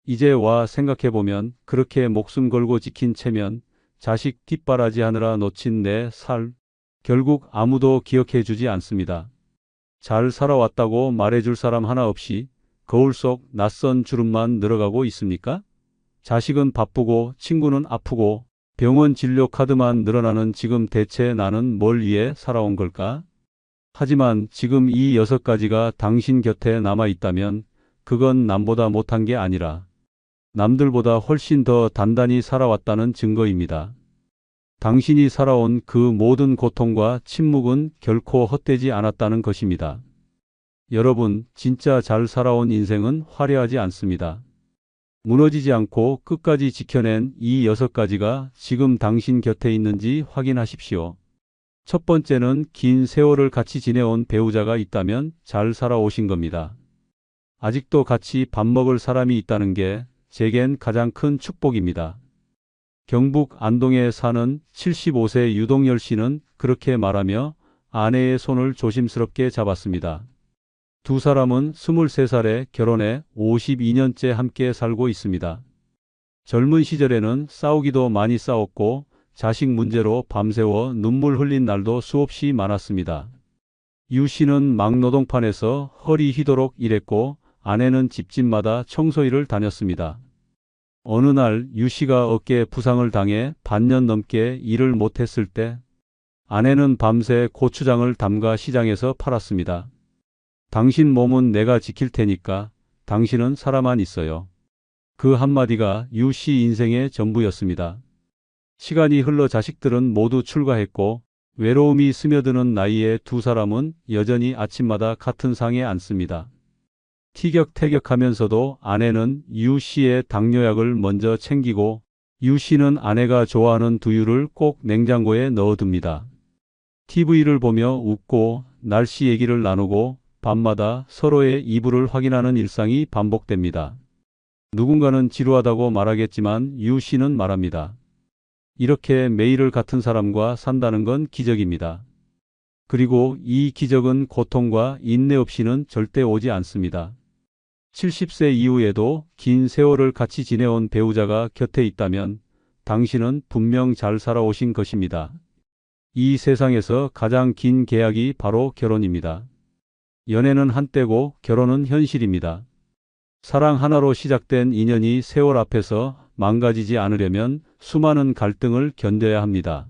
이제 와 생각해보면 그렇게 목숨 걸고 지킨 체면, 자식 뒷바라지 하느라 놓친 내 살, 결국 아무도 기억해주지 않습니다. 잘 살아왔다고 말해줄 사람 하나 없이 거울 속 낯선 주름만 늘어가고 있습니까? 자식은 바쁘고 친구는 아프고 병원 진료 카드만 늘어나는 지금 대체 나는 뭘 위해 살아온 걸까? 하지만 지금 이 6가지가 당신 곁에 남아 있다면 그건 남보다 못한 게 아니라 남들보다 훨씬 더 단단히 살아왔다는 증거입니다. 당신이 살아온 그 모든 고통과 침묵은 결코 헛되지 않았다는 것입니다. 여러분, 진짜 잘 살아온 인생은 화려하지 않습니다. 무너지지 않고 끝까지 지켜낸 이 6가지가 지금 당신 곁에 있는지 확인하십시오. 첫 번째는 긴 세월을 같이 지내온 배우자가 있다면 잘 살아오신 겁니다. 아직도 같이 밥 먹을 사람이 있다는 게 제겐 가장 큰 축복입니다. 경북 안동에 사는 75세 유동열 씨는 그렇게 말하며 아내의 손을 조심스럽게 잡았습니다. 두 사람은 23살에 결혼해 52년째 함께 살고 있습니다. 젊은 시절에는 싸우기도 많이 싸웠고 자식 문제로 밤새워 눈물 흘린 날도 수없이 많았습니다. 유 씨는 막노동판에서 허리 휘도록 일했고 아내는 집집마다 청소일을 다녔습니다. 어느 날 유 씨가 어깨에 부상을 당해 반년 넘게 일을 못했을 때 아내는 밤새 고추장을 담가 시장에서 팔았습니다. 당신 몸은 내가 지킬 테니까 당신은 살아만 있어요. 그 한마디가 유 씨 인생의 전부였습니다. 시간이 흘러 자식들은 모두 출가했고 외로움이 스며드는 나이에 두 사람은 여전히 아침마다 같은 상에 앉습니다. 티격태격하면서도 아내는 유 씨의 당뇨약을 먼저 챙기고 유 씨는 아내가 좋아하는 두유를 꼭 냉장고에 넣어둡니다. TV를 보며 웃고 날씨 얘기를 나누고 밤마다 서로의 이불을 확인하는 일상이 반복됩니다. 누군가는 지루하다고 말하겠지만 유 씨는 말합니다. 이렇게 매일을 같은 사람과 산다는 건 기적입니다. 그리고 이 기적은 고통과 인내 없이는 절대 오지 않습니다. 70세 이후에도 긴 세월을 같이 지내온 배우자가 곁에 있다면 당신은 분명 잘 살아오신 것입니다. 이 세상에서 가장 긴 계약이 바로 결혼입니다. 연애는 한때고 결혼은 현실입니다. 사랑 하나로 시작된 인연이 세월 앞에서 망가지지 않으려면 수많은 갈등을 견뎌야 합니다.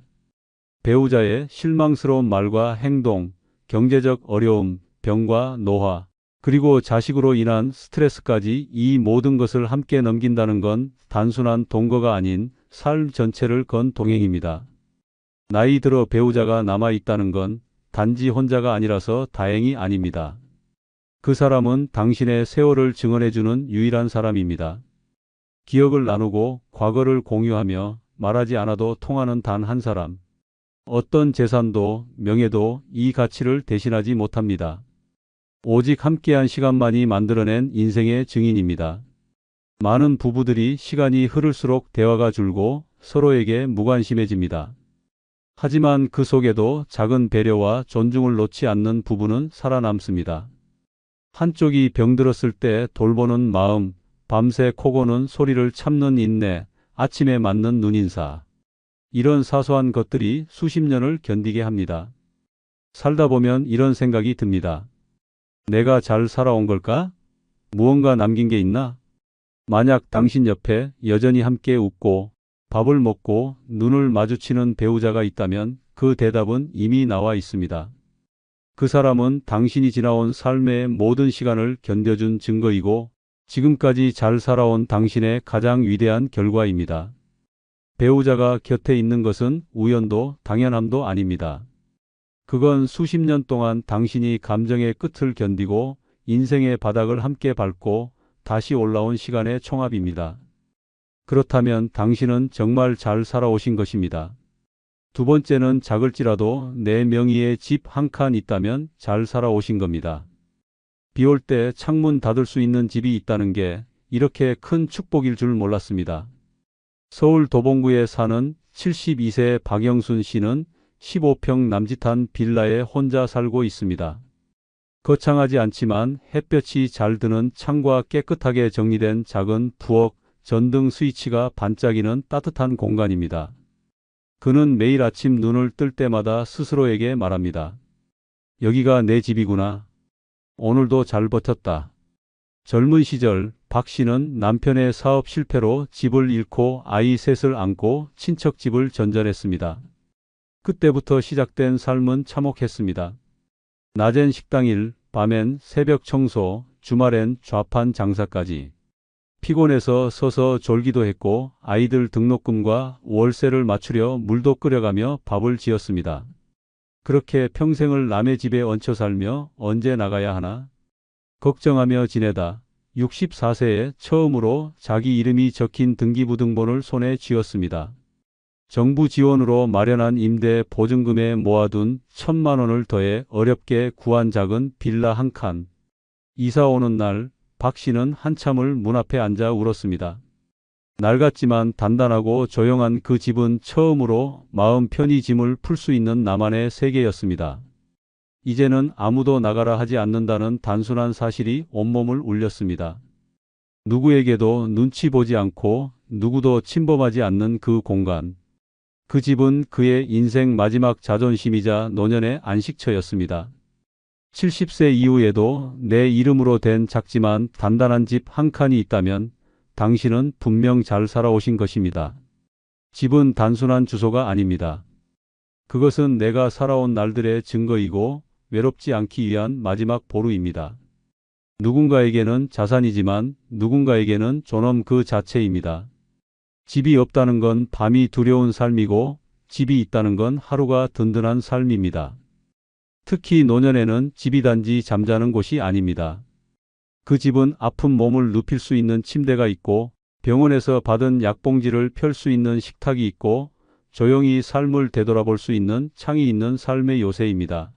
배우자의 실망스러운 말과 행동, 경제적 어려움, 병과 노화, 그리고 자식으로 인한 스트레스까지 이 모든 것을 함께 넘긴다는 건 단순한 동거가 아닌 삶 전체를 건 동행입니다. 나이 들어 배우자가 남아 있다는 건 단지 혼자가 아니라서 다행이 아닙니다. 그 사람은 당신의 세월을 증언해주는 유일한 사람입니다. 기억을 나누고 과거를 공유하며 말하지 않아도 통하는 단 한 사람. 어떤 재산도 명예도 이 가치를 대신하지 못합니다. 오직 함께한 시간만이 만들어낸 인생의 증인입니다. 많은 부부들이 시간이 흐를수록 대화가 줄고 서로에게 무관심해집니다. 하지만 그 속에도 작은 배려와 존중을 놓지 않는 부부는 살아남습니다. 한쪽이 병들었을 때 돌보는 마음, 밤새 코 고는 소리를 참는 인내, 아침에 맞는 눈인사. 이런 사소한 것들이 수십 년을 견디게 합니다. 살다 보면 이런 생각이 듭니다. 내가 잘 살아온 걸까? 무언가 남긴 게 있나? 만약 당신 옆에 여전히 함께 웃고 밥을 먹고 눈을 마주치는 배우자가 있다면 그 대답은 이미 나와 있습니다. 그 사람은 당신이 지나온 삶의 모든 시간을 견뎌준 증거이고 지금까지 잘 살아온 당신의 가장 위대한 결과입니다. 배우자가 곁에 있는 것은 우연도 당연함도 아닙니다. 그건 수십 년 동안 당신이 감정의 끝을 견디고 인생의 바닥을 함께 밟고 다시 올라온 시간의 총합입니다. 그렇다면 당신은 정말 잘 살아오신 것입니다. 두 번째는 작을지라도 내 명의의 집 한 칸 있다면 잘 살아오신 겁니다. 비 올 때 창문 닫을 수 있는 집이 있다는 게 이렇게 큰 축복일 줄 몰랐습니다. 서울 도봉구에 사는 72세 박영순 씨는 15평 남짓한 빌라에 혼자 살고 있습니다. 거창하지 않지만 햇볕이 잘 드는 창과 깨끗하게 정리된 작은 부엌, 전등 스위치가 반짝이는 따뜻한 공간입니다. 그는 매일 아침 눈을 뜰 때마다 스스로에게 말합니다. 여기가 내 집이구나. 오늘도 잘 버텼다. 젊은 시절 박 씨는 남편의 사업 실패로 집을 잃고 아이 셋을 안고 친척집을 전전했습니다. 그때부터 시작된 삶은 참혹했습니다. 낮엔 식당 일, 밤엔 새벽 청소, 주말엔 좌판 장사까지. 피곤해서 서서 졸기도 했고 아이들 등록금과 월세를 맞추려 물도 끓여가며 밥을 지었습니다. 그렇게 평생을 남의 집에 얹혀 살며 언제 나가야 하나 걱정하며 지내다 64세에 처음으로 자기 이름이 적힌 등기부등본을 손에 쥐었습니다. 정부 지원으로 마련한 임대 보증금에 모아둔 1,000만 원을 더해 어렵게 구한 작은 빌라 한 칸. 이사 오는 날 박 씨는 한참을 문 앞에 앉아 울었습니다. 낡았지만 단단하고 조용한 그 집은 처음으로 마음 편히 짐을 풀 수 있는 나만의 세계였습니다. 이제는 아무도 나가라 하지 않는다는 단순한 사실이 온몸을 울렸습니다. 누구에게도 눈치 보지 않고 누구도 침범하지 않는 그 공간. 그 집은 그의 인생 마지막 자존심이자 노년의 안식처였습니다. 70세 이후에도 내 이름으로 된 작지만 단단한 집 한 칸이 있다면 당신은 분명 잘 살아오신 것입니다. 집은 단순한 주소가 아닙니다. 그것은 내가 살아온 날들의 증거이고 외롭지 않기 위한 마지막 보루입니다. 누군가에게는 자산이지만 누군가에게는 존엄 그 자체입니다. 집이 없다는 건 밤이 두려운 삶이고 집이 있다는 건 하루가 든든한 삶입니다. 특히 노년에는 집이 단지 잠자는 곳이 아닙니다. 그 집은 아픈 몸을 눕힐 수 있는 침대가 있고 병원에서 받은 약봉지를 펼 수 있는 식탁이 있고 조용히 삶을 되돌아볼 수 있는 창이 있는 삶의 요새입니다.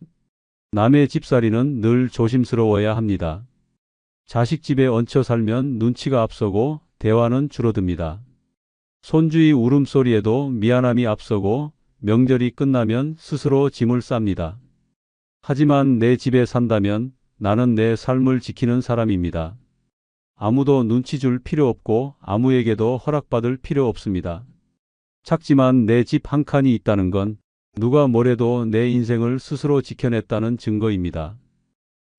남의 집살이는 늘 조심스러워야 합니다. 자식 집에 얹혀 살면 눈치가 앞서고 대화는 줄어듭니다. 손주의 울음소리에도 미안함이 앞서고 명절이 끝나면 스스로 짐을 쌉니다. 하지만 내 집에 산다면 나는 내 삶을 지키는 사람입니다. 아무도 눈치 줄 필요 없고 아무에게도 허락받을 필요 없습니다. 작지만 내 집 한 칸이 있다는 건 누가 뭐래도 내 인생을 스스로 지켜냈다는 증거입니다.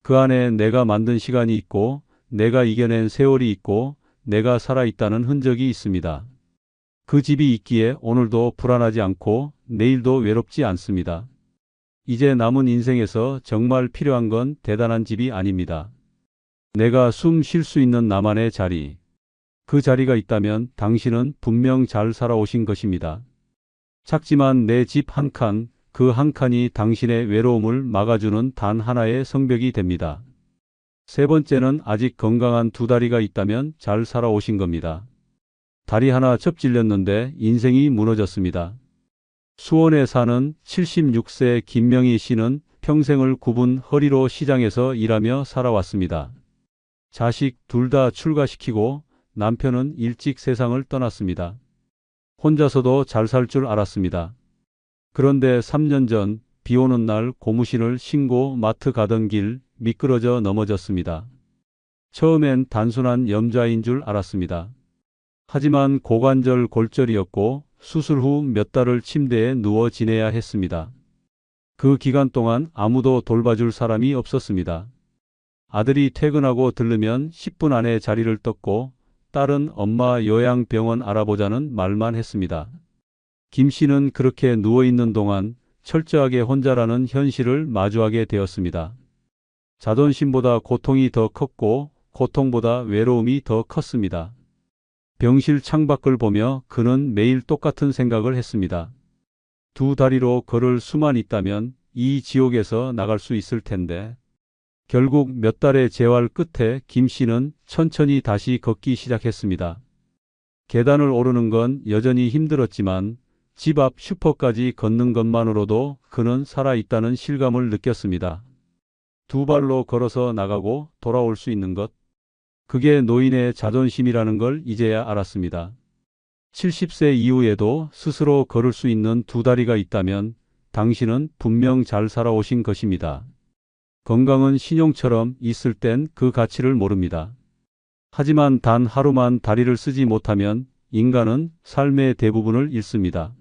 그 안에 내가 만든 시간이 있고 내가 이겨낸 세월이 있고 내가 살아있다는 흔적이 있습니다. 그 집이 있기에 오늘도 불안하지 않고 내일도 외롭지 않습니다. 이제 남은 인생에서 정말 필요한 건 대단한 집이 아닙니다. 내가 숨 쉴 수 있는 나만의 자리. 그 자리가 있다면 당신은 분명 잘 살아오신 것입니다. 작지만 내 집 한 칸, 그 한 칸이 당신의 외로움을 막아주는 단 하나의 성벽이 됩니다. 세 번째는 아직 건강한 두 다리가 있다면 잘 살아오신 겁니다. 다리 하나 접질렸는데 인생이 무너졌습니다. 수원에 사는 76세 김명희 씨는 평생을 굽은 허리로 시장에서 일하며 살아왔습니다. 자식 둘 다 출가시키고 남편은 일찍 세상을 떠났습니다. 혼자서도 잘 살 줄 알았습니다. 그런데 3년 전 비 오는 날 고무신을 신고 마트 가던 길 미끄러져 넘어졌습니다. 처음엔 단순한 염좌인 줄 알았습니다. 하지만 고관절 골절이었고 수술 후 몇 달을 침대에 누워 지내야 했습니다. 그 기간 동안 아무도 돌봐줄 사람이 없었습니다. 아들이 퇴근하고 들르면 10분 안에 자리를 떴고 딸은 엄마 요양병원 알아보자는 말만 했습니다. 김 씨는 그렇게 누워있는 동안 철저하게 혼자라는 현실을 마주하게 되었습니다. 자존심보다 고통이 더 컸고 고통보다 외로움이 더 컸습니다. 병실 창밖을 보며 그는 매일 똑같은 생각을 했습니다. 두 다리로 걸을 수만 있다면 이 지옥에서 나갈 수 있을 텐데. 결국 몇 달의 재활 끝에 김 씨는 천천히 다시 걷기 시작했습니다. 계단을 오르는 건 여전히 힘들었지만 집 앞 슈퍼까지 걷는 것만으로도 그는 살아있다는 실감을 느꼈습니다. 두 발로 걸어서 나가고 돌아올 수 있는 것. 그게 노인의 자존심이라는 걸 이제야 알았습니다. 70세 이후에도 스스로 걸을 수 있는 두 다리가 있다면 당신은 분명 잘 살아오신 것입니다. 건강은 신용처럼 있을 땐 그 가치를 모릅니다. 하지만 단 하루만 다리를 쓰지 못하면 인간은 삶의 대부분을 잃습니다.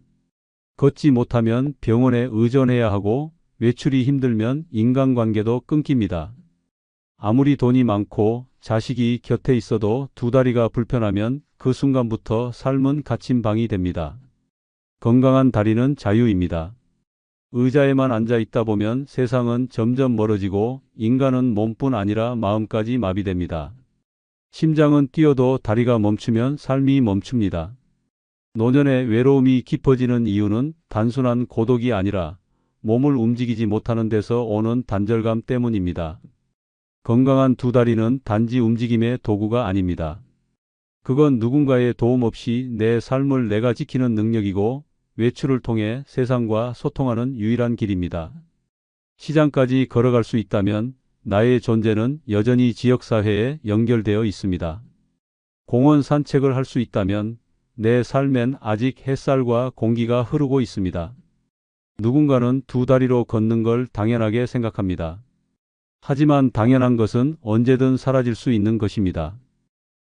걷지 못하면 병원에 의존해야 하고 외출이 힘들면 인간관계도 끊깁니다. 아무리 돈이 많고 자식이 곁에 있어도 두 다리가 불편하면 그 순간부터 삶은 갇힌 방이 됩니다. 건강한 다리는 자유입니다. 의자에만 앉아 있다 보면 세상은 점점 멀어지고 인간은 몸뿐 아니라 마음까지 마비됩니다. 심장은 뛰어도 다리가 멈추면 삶이 멈춥니다. 노년의 외로움이 깊어지는 이유는 단순한 고독이 아니라 몸을 움직이지 못하는 데서 오는 단절감 때문입니다. 건강한 두 다리는 단지 움직임의 도구가 아닙니다. 그건 누군가의 도움 없이 내 삶을 내가 지키는 능력이고 외출을 통해 세상과 소통하는 유일한 길입니다. 시장까지 걸어갈 수 있다면 나의 존재는 여전히 지역사회에 연결되어 있습니다. 공원 산책을 할 수 있다면 내 삶엔 아직 햇살과 공기가 흐르고 있습니다. 누군가는 두 다리로 걷는 걸 당연하게 생각합니다. 하지만 당연한 것은 언제든 사라질 수 있는 것입니다.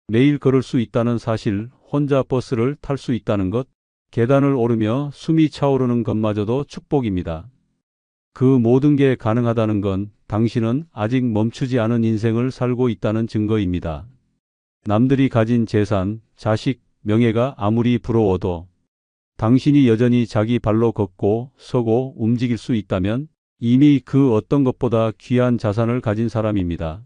매일 걸을 수 있다는 사실, 혼자 버스를 탈 수 있다는 것, 계단을 오르며 숨이 차오르는 것마저도 축복입니다. 그 모든 게 가능하다는 건 당신은 아직 멈추지 않은 인생을 살고 있다는 증거입니다. 남들이 가진 재산, 자식, 명예가 아무리 부러워도 당신이 여전히 자기 발로 걷고 서고 움직일 수 있다면 이미 그 어떤 것보다 귀한 자산을 가진 사람입니다.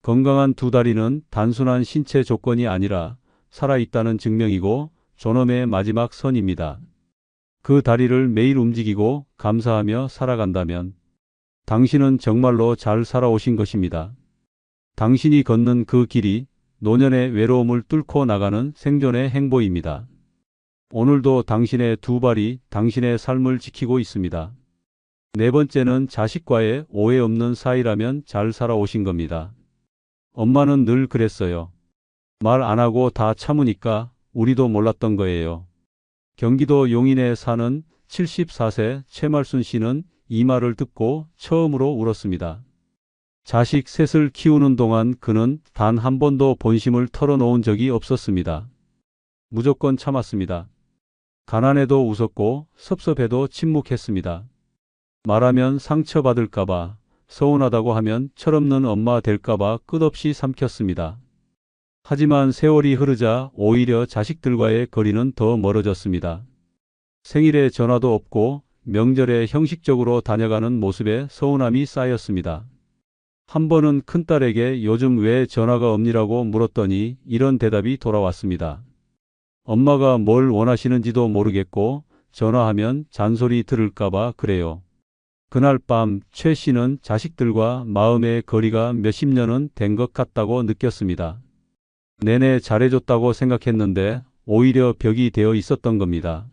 건강한 두 다리는 단순한 신체 조건이 아니라 살아있다는 증명이고 존엄의 마지막 선입니다. 그 다리를 매일 움직이고 감사하며 살아간다면 당신은 정말로 잘 살아오신 것입니다. 당신이 걷는 그 길이 노년의 외로움을 뚫고 나가는 생존의 행보입니다. 오늘도 당신의 두 발이 당신의 삶을 지키고 있습니다. 네 번째는 자식과의 오해 없는 사이라면 잘 살아오신 겁니다. 엄마는 늘 그랬어요. 말 안 하고 다 참으니까 우리도 몰랐던 거예요. 경기도 용인에 사는 74세 최말순 씨는 이 말을 듣고 처음으로 울었습니다. 자식 셋을 키우는 동안 그는 단 한 번도 본심을 털어놓은 적이 없었습니다. 무조건 참았습니다. 가난해도 웃었고 섭섭해도 침묵했습니다. 말하면 상처받을까봐, 서운하다고 하면 철없는 엄마 될까봐 끝없이 삼켰습니다. 하지만 세월이 흐르자 오히려 자식들과의 거리는 더 멀어졌습니다. 생일에 전화도 없고 명절에 형식적으로 다녀가는 모습에 서운함이 쌓였습니다. 한 번은 큰딸에게 요즘 왜 전화가 없니라고 물었더니 이런 대답이 돌아왔습니다. 엄마가 뭘 원하시는지도 모르겠고 전화하면 잔소리 들을까봐 그래요. 그날 밤 최 씨는 자식들과 마음의 거리가 몇십 년은 된 것 같다고 느꼈습니다. 내내 잘해줬다고 생각했는데 오히려 벽이 되어 있었던 겁니다.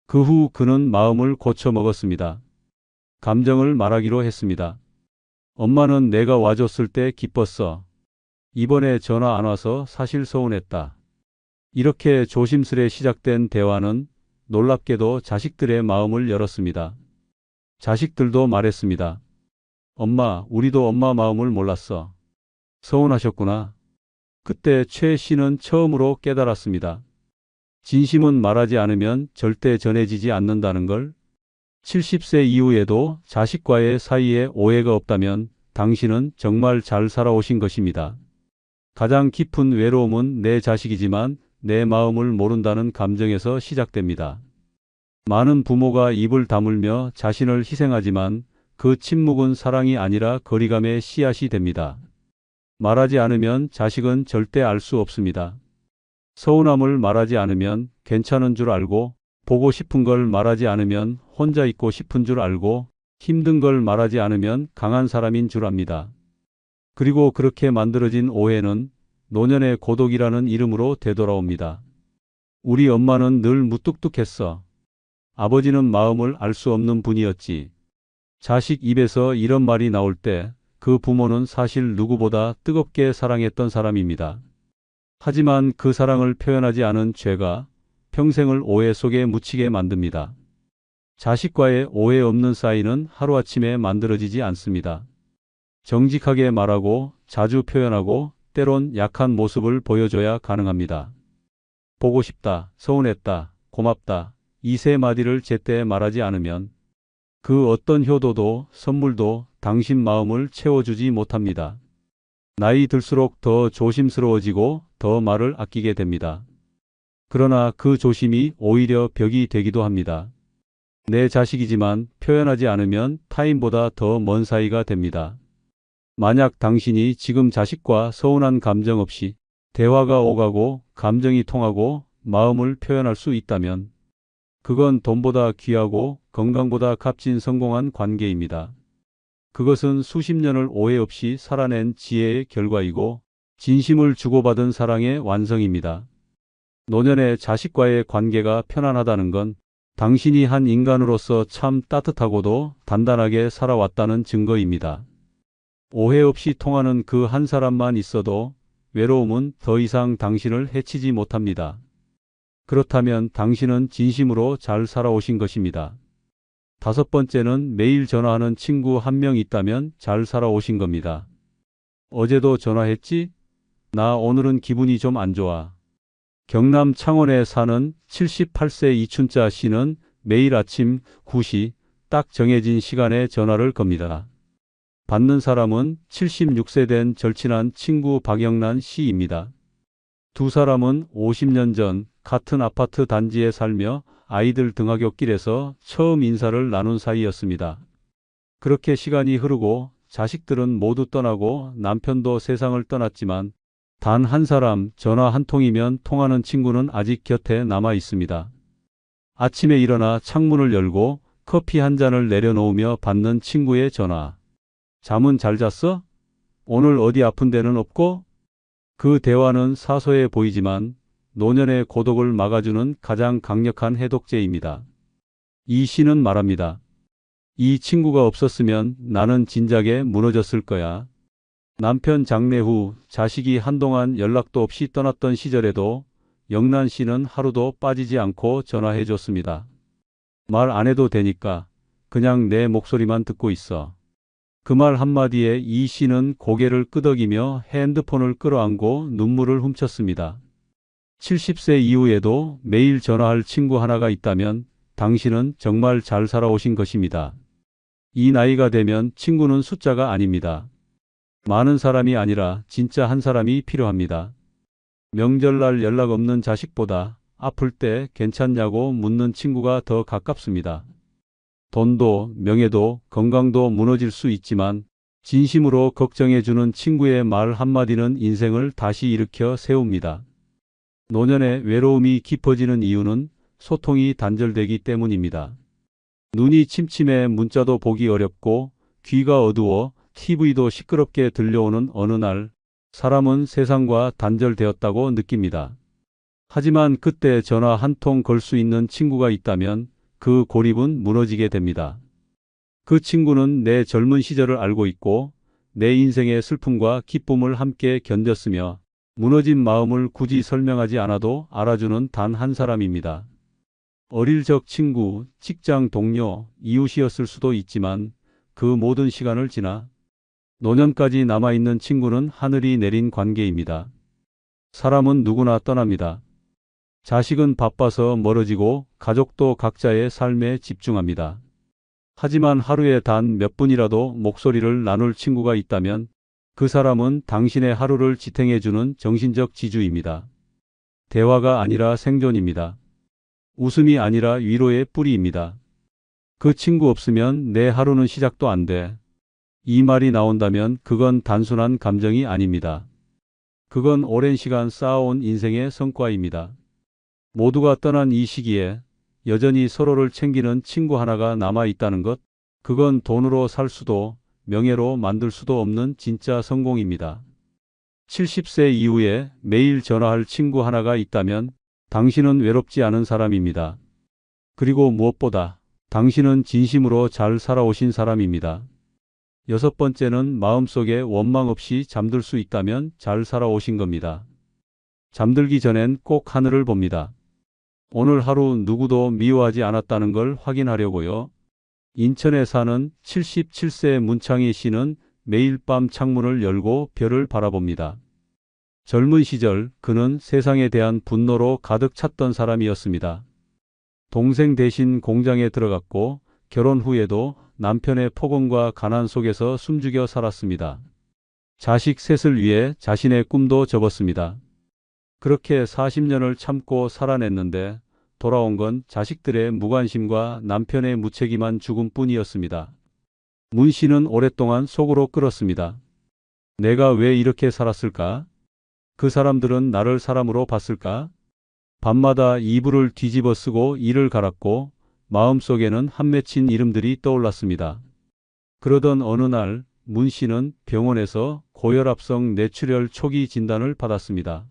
그 후 그는 마음을 고쳐 먹었습니다. 감정을 말하기로 했습니다. 엄마는 내가 와줬을 때 기뻤어. 이번에 전화 안 와서 사실 서운했다. 이렇게 조심스레 시작된 대화는 놀랍게도 자식들의 마음을 열었습니다. 자식들도 말했습니다. 엄마, 우리도 엄마 마음을 몰랐어. 서운하셨구나. 그때 최 씨는 처음으로 깨달았습니다. 진심은 말하지 않으면 절대 전해지지 않는다는 걸. 70세 이후에도 자식과의 사이에 오해가 없다면 당신은 정말 잘 살아오신 것입니다. 가장 깊은 외로움은 내 자식이지만 내 마음을 모른다는 감정에서 시작됩니다. 많은 부모가 입을 다물며 자신을 희생하지만 그 침묵은 사랑이 아니라 거리감의 씨앗이 됩니다. 말하지 않으면 자식은 절대 알 수 없습니다. 서운함을 말하지 않으면 괜찮은 줄 알고, 보고 싶은 걸 말하지 않으면 혼자 있고 싶은 줄 알고, 힘든 걸 말하지 않으면 강한 사람인 줄 압니다. 그리고 그렇게 만들어진 오해는 노년의 고독이라는 이름으로 되돌아옵니다. 우리 엄마는 늘 무뚝뚝했어. 아버지는 마음을 알 수 없는 분이었지. 자식 입에서 이런 말이 나올 때 그 부모는 사실 누구보다 뜨겁게 사랑했던 사람입니다. 하지만 그 사랑을 표현하지 않은 죄가 평생을 오해 속에 묻히게 만듭니다. 자식과의 오해 없는 사이는 하루아침에 만들어지지 않습니다. 정직하게 말하고 자주 표현하고 때론 약한 모습을 보여줘야 가능합니다. 보고 싶다, 서운했다, 고맙다. 이 세 마디를 제때 말하지 않으면 그 어떤 효도도 선물도 당신 마음을 채워주지 못합니다. 나이 들수록 더 조심스러워지고 더 말을 아끼게 됩니다. 그러나 그 조심이 오히려 벽이 되기도 합니다. 내 자식이지만 표현하지 않으면 타인보다 더 먼 사이가 됩니다. 만약 당신이 지금 자식과 서운한 감정 없이 대화가 오가고 감정이 통하고 마음을 표현할 수 있다면 그건 돈보다 귀하고 건강보다 값진 성공한 관계입니다. 그것은 수십 년을 오해 없이 살아낸 지혜의 결과이고 진심을 주고받은 사랑의 완성입니다. 노년의 자식과의 관계가 편안하다는 건 당신이 한 인간으로서 참 따뜻하고도 단단하게 살아왔다는 증거입니다. 오해 없이 통하는 그 한 사람만 있어도 외로움은 더 이상 당신을 해치지 못합니다. 그렇다면 당신은 진심으로 잘 살아오신 것입니다. 다섯 번째는 매일 전화하는 친구 한 명 있다면 잘 살아오신 겁니다. 어제도 전화했지? 나 오늘은 기분이 좀 안 좋아. 경남 창원에 사는 78세 이춘자 씨는 매일 아침 9시 딱 정해진 시간에 전화를 겁니다. 받는 사람은 76세 된 절친한 친구 박영란 씨입니다. 두 사람은 50년 전 같은 아파트 단지에 살며 아이들 등하굣길에서 처음 인사를 나눈 사이였습니다. 그렇게 시간이 흐르고 자식들은 모두 떠나고 남편도 세상을 떠났지만 단 한 사람 전화 한 통이면 통하는 친구는 아직 곁에 남아 있습니다. 아침에 일어나 창문을 열고 커피 한 잔을 내려놓으며 받는 친구의 전화. 잠은 잘 잤어? 오늘 어디 아픈 데는 없고? 그 대화는 사소해 보이지만 노년의 고독을 막아주는 가장 강력한 해독제입니다. 이 시는 말합니다. 이 친구가 없었으면 나는 진작에 무너졌을 거야. 남편 장례 후 자식이 한동안 연락도 없이 떠났던 시절에도 영란 씨는 하루도 빠지지 않고 전화해 줬습니다. 말 안 해도 되니까 그냥 내 목소리만 듣고 있어. 그 말 한마디에 이 씨는 고개를 끄덕이며 핸드폰을 끌어안고 눈물을 훔쳤습니다. 70세 이후에도 매일 전화할 친구 하나가 있다면 당신은 정말 잘 살아오신 것입니다. 이 나이가 되면 친구는 숫자가 아닙니다. 많은 사람이 아니라 진짜 한 사람이 필요합니다. 명절날 연락 없는 자식보다 아플 때 괜찮냐고 묻는 친구가 더 가깝습니다. 돈도 명예도 건강도 무너질 수 있지만 진심으로 걱정해주는 친구의 말 한마디는 인생을 다시 일으켜 세웁니다. 노년의 외로움이 깊어지는 이유는 소통이 단절되기 때문입니다. 눈이 침침해 문자도 보기 어렵고 귀가 어두워 TV도 시끄럽게 들려오는 어느 날 사람은 세상과 단절되었다고 느낍니다. 하지만 그때 전화 한 통 걸 수 있는 친구가 있다면 그 고립은 무너지게 됩니다. 그 친구는 내 젊은 시절을 알고 있고 내 인생의 슬픔과 기쁨을 함께 견뎠으며 무너진 마음을 굳이 설명하지 않아도 알아주는 단 한 사람입니다. 어릴 적 친구, 직장 동료, 이웃이었을 수도 있지만 그 모든 시간을 지나 노년까지 남아있는 친구는 하늘이 내린 관계입니다. 사람은 누구나 떠납니다. 자식은 바빠서 멀어지고 가족도 각자의 삶에 집중합니다. 하지만 하루에 단 몇 분이라도 목소리를 나눌 친구가 있다면 그 사람은 당신의 하루를 지탱해주는 정신적 지주입니다. 대화가 아니라 생존입니다. 웃음이 아니라 위로의 뿌리입니다. 그 친구 없으면 내 하루는 시작도 안 돼. 이 말이 나온다면 그건 단순한 감정이 아닙니다. 그건 오랜 시간 쌓아온 인생의 성과입니다. 모두가 떠난 이 시기에 여전히 서로를 챙기는 친구 하나가 남아 있다는 것, 그건 돈으로 살 수도 명예로 만들 수도 없는 진짜 성공입니다. 70세 이후에 매일 전화할 친구 하나가 있다면 당신은 외롭지 않은 사람입니다. 그리고 무엇보다 당신은 진심으로 잘 살아오신 사람입니다. 여섯 번째는 마음속에 원망 없이 잠들 수 있다면 잘 살아오신 겁니다. 잠들기 전엔 꼭 하늘을 봅니다. 오늘 하루 누구도 미워하지 않았다는 걸 확인하려고요. 인천에 사는 77세 문창희 씨는 매일 밤 창문을 열고 별을 바라봅니다. 젊은 시절 그는 세상에 대한 분노로 가득 찼던 사람이었습니다. 동생 대신 공장에 들어갔고 결혼 후에도 남편의 폭언과 가난 속에서 숨죽여 살았습니다. 자식 셋을 위해 자신의 꿈도 접었습니다. 그렇게 40년을 참고 살아냈는데 돌아온 건 자식들의 무관심과 남편의 무책임한 죽음뿐이었습니다. 문 씨는 오랫동안 속으로 끓었습니다. 내가 왜 이렇게 살았을까? 그 사람들은 나를 사람으로 봤을까? 밤마다 이불을 뒤집어 쓰고 이를 갈았고 마음속에는 한 맺힌 이름들이 떠올랐습니다. 그러던 어느 날 문 씨는 병원에서 고혈압성 뇌출혈 초기 진단을 받았습니다.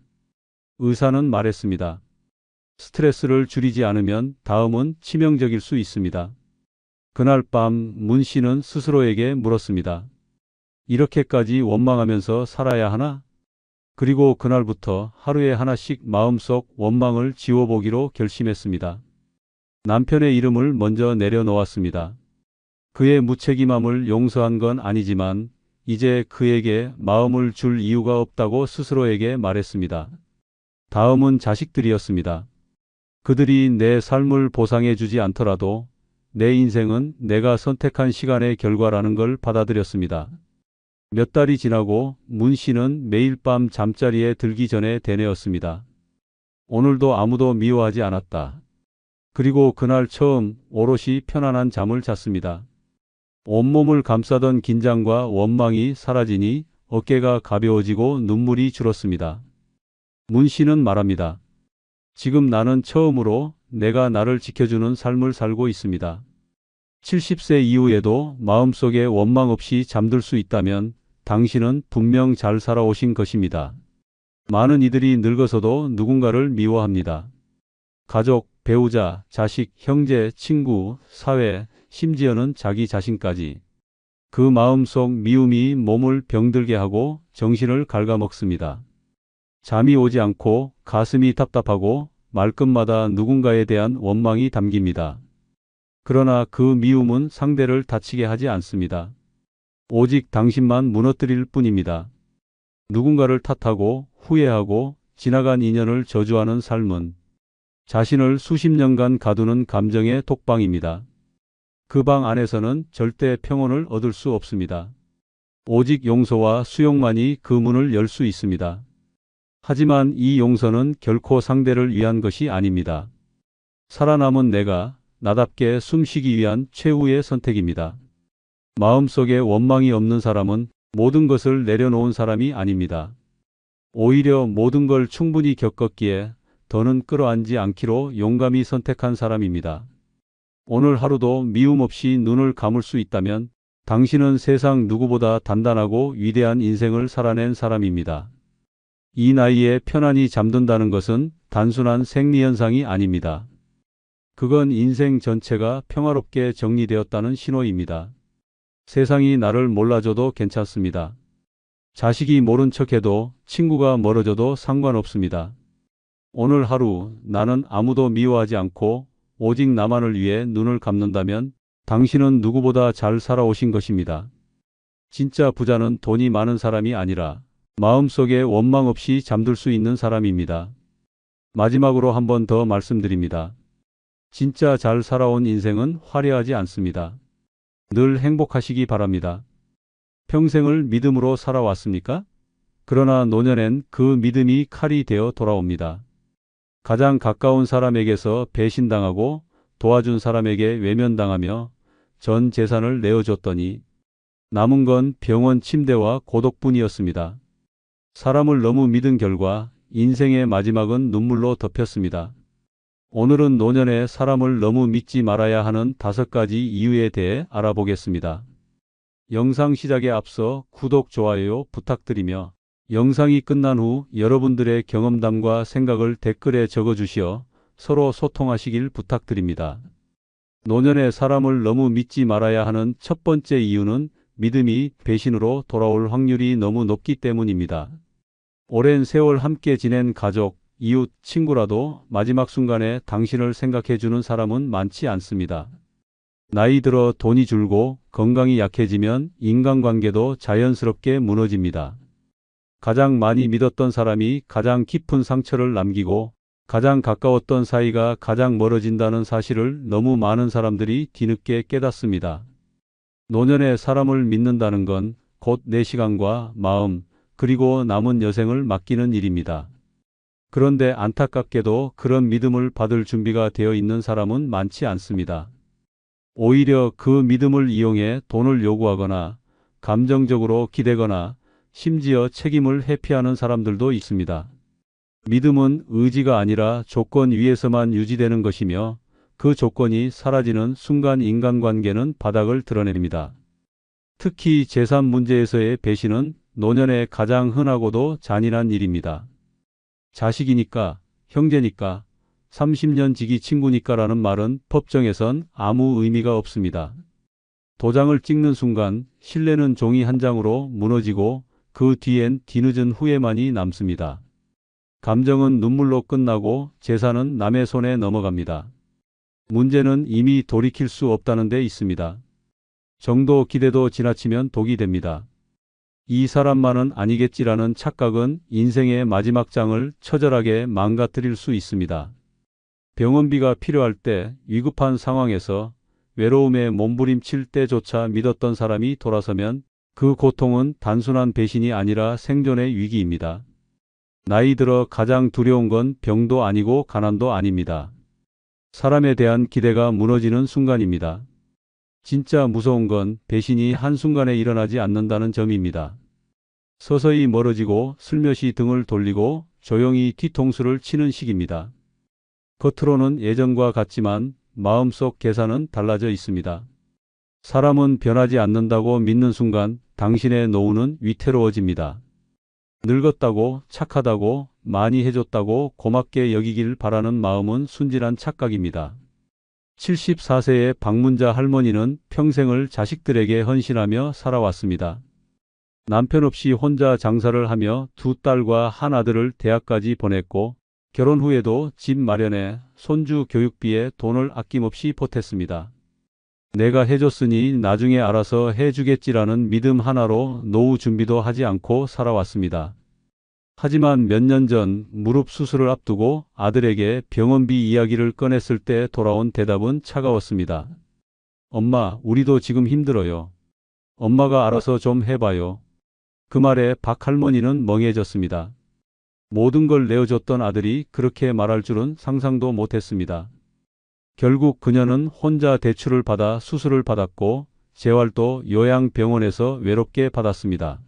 의사는 말했습니다. 스트레스를 줄이지 않으면 다음은 치명적일 수 있습니다. 그날 밤 문 씨는 스스로에게 물었습니다. 이렇게까지 원망하면서 살아야 하나? 그리고 그날부터 하루에 하나씩 마음속 원망을 지워보기로 결심했습니다. 남편의 이름을 먼저 내려놓았습니다. 그의 무책임함을 용서한 건 아니지만 이제 그에게 마음을 줄 이유가 없다고 스스로에게 말했습니다. 다음은 자식들이었습니다. 그들이 내 삶을 보상해주지 않더라도 내 인생은 내가 선택한 시간의 결과라는 걸 받아들였습니다. 몇 달이 지나고 문 씨는 매일 밤 잠자리에 들기 전에 되뇌었습니다. 오늘도 아무도 미워하지 않았다. 그리고 그날 처음 오롯이 편안한 잠을 잤습니다. 온몸을 감싸던 긴장과 원망이 사라지니 어깨가 가벼워지고 눈물이 줄었습니다. 문 씨는 말합니다. 지금 나는 처음으로 내가 나를 지켜주는 삶을 살고 있습니다. 70세 이후에도 마음속에 원망 없이 잠들 수 있다면 당신은 분명 잘 살아오신 것입니다. 많은 이들이 늙어서도 누군가를 미워합니다. 가족, 배우자, 자식, 형제, 친구, 사회, 심지어는 자기 자신까지. 그 마음속 미움이 몸을 병들게 하고 정신을 갉아먹습니다. 잠이 오지 않고 가슴이 답답하고 말끝마다 누군가에 대한 원망이 담깁니다. 그러나 그 미움은 상대를 다치게 하지 않습니다. 오직 당신만 무너뜨릴 뿐입니다. 누군가를 탓하고 후회하고 지나간 인연을 저주하는 삶은 자신을 수십 년간 가두는 감정의 독방입니다. 그 방 안에서는 절대 평온을 얻을 수 없습니다. 오직 용서와 수용만이 그 문을 열 수 있습니다. 하지만 이 용서는 결코 상대를 위한 것이 아닙니다. 살아남은 내가 나답게 숨쉬기 위한 최후의 선택입니다. 마음속에 원망이 없는 사람은 모든 것을 내려놓은 사람이 아닙니다. 오히려 모든 걸 충분히 겪었기에 더는 끌어안지 않기로 용감히 선택한 사람입니다. 오늘 하루도 미움 없이 눈을 감을 수 있다면 당신은 세상 누구보다 단단하고 위대한 인생을 살아낸 사람입니다. 이 나이에 편안히 잠든다는 것은 단순한 생리현상이 아닙니다. 그건 인생 전체가 평화롭게 정리되었다는 신호입니다. 세상이 나를 몰라줘도 괜찮습니다. 자식이 모른 척해도 친구가 멀어져도 상관없습니다. 오늘 하루 나는 아무도 미워하지 않고 오직 나만을 위해 눈을 감는다면 당신은 누구보다 잘 살아오신 것입니다. 진짜 부자는 돈이 많은 사람이 아니라 마음속에 원망 없이 잠들 수 있는 사람입니다. 마지막으로 한 번 더 말씀드립니다. 진짜 잘 살아온 인생은 화려하지 않습니다. 늘 행복하시기 바랍니다. 평생을 믿음으로 살아왔습니까? 그러나 노년엔 그 믿음이 칼이 되어 돌아옵니다. 가장 가까운 사람에게서 배신당하고 도와준 사람에게 외면당하며 전 재산을 내어줬더니 남은 건 병원 침대와 고독뿐이었습니다. 사람을 너무 믿은 결과 인생의 마지막은 눈물로 덮였습니다. 오늘은 노년에 사람을 너무 믿지 말아야 하는 5가지 이유에 대해 알아보겠습니다. 영상 시작에 앞서 구독, 좋아요 부탁드리며 영상이 끝난 후 여러분들의 경험담과 생각을 댓글에 적어주시어 서로 소통하시길 부탁드립니다. 노년에 사람을 너무 믿지 말아야 하는 첫 번째 이유는 믿음이 배신으로 돌아올 확률이 너무 높기 때문입니다. 오랜 세월 함께 지낸 가족, 이웃, 친구라도 마지막 순간에 당신을 생각해 주는 사람은 많지 않습니다. 나이 들어 돈이 줄고 건강이 약해지면 인간관계도 자연스럽게 무너집니다. 가장 많이 믿었던 사람이 가장 깊은 상처를 남기고 가장 가까웠던 사이가 가장 멀어진다는 사실을 너무 많은 사람들이 뒤늦게 깨닫습니다. 노년에 사람을 믿는다는 건 곧 내 시간과 마음 그리고 남은 여생을 맡기는 일입니다. 그런데 안타깝게도 그런 믿음을 받을 준비가 되어 있는 사람은 많지 않습니다. 오히려 그 믿음을 이용해 돈을 요구하거나 감정적으로 기대거나 심지어 책임을 회피하는 사람들도 있습니다. 믿음은 의지가 아니라 조건 위에서만 유지되는 것이며 그 조건이 사라지는 순간 인간관계는 바닥을 드러냅니다. 특히 재산 문제에서의 배신은 노년에 가장 흔하고도 잔인한 일입니다. 자식이니까, 형제니까, 30년 지기 친구니까라는 말은 법정에선 아무 의미가 없습니다. 도장을 찍는 순간 신뢰는 종이 한 장으로 무너지고 그 뒤엔 뒤늦은 후회만이 남습니다. 감정은 눈물로 끝나고 재산은 남의 손에 넘어갑니다. 문제는 이미 돌이킬 수 없다는 데 있습니다. 정도 기대도 지나치면 독이 됩니다. 이 사람만은 아니겠지라는 착각은 인생의 마지막 장을 처절하게 망가뜨릴 수 있습니다. 병원비가 필요할 때, 위급한 상황에서, 외로움에 몸부림칠 때조차 믿었던 사람이 돌아서면 그 고통은 단순한 배신이 아니라 생존의 위기입니다. 나이 들어 가장 두려운 건 병도 아니고 가난도 아닙니다. 사람에 대한 기대가 무너지는 순간입니다. 진짜 무서운 건 배신이 한순간에 일어나지 않는다는 점입니다. 서서히 멀어지고 슬며시 등을 돌리고 조용히 뒤통수를 치는 시기입니다. 겉으로는 예전과 같지만 마음속 계산은 달라져 있습니다. 사람은 변하지 않는다고 믿는 순간 당신의 노후는 위태로워집니다. 늙었다고, 착하다고, 많이 해줬다고 고맙게 여기길 바라는 마음은 순진한 착각입니다. 74세의 박문자 할머니는 평생을 자식들에게 헌신하며 살아왔습니다. 남편 없이 혼자 장사를 하며 두 딸과 한 아들을 대학까지 보냈고 결혼 후에도 집 마련에 손주 교육비에 돈을 아낌없이 보탰습니다. 내가 해줬으니 나중에 알아서 해주겠지라는 믿음 하나로 노후 준비도 하지 않고 살아왔습니다. 하지만 몇 년 전 무릎 수술을 앞두고 아들에게 병원비 이야기를 꺼냈을 때 돌아온 대답은 차가웠습니다. 엄마, 우리도 지금 힘들어요. 엄마가 알아서 좀 해봐요. 그 말에 박 할머니는 멍해졌습니다. 모든 걸 내어줬던 아들이 그렇게 말할 줄은 상상도 못했습니다. 결국 그녀는 혼자 대출을 받아 수술을 받았고 재활도 요양병원에서 외롭게 받았습니다.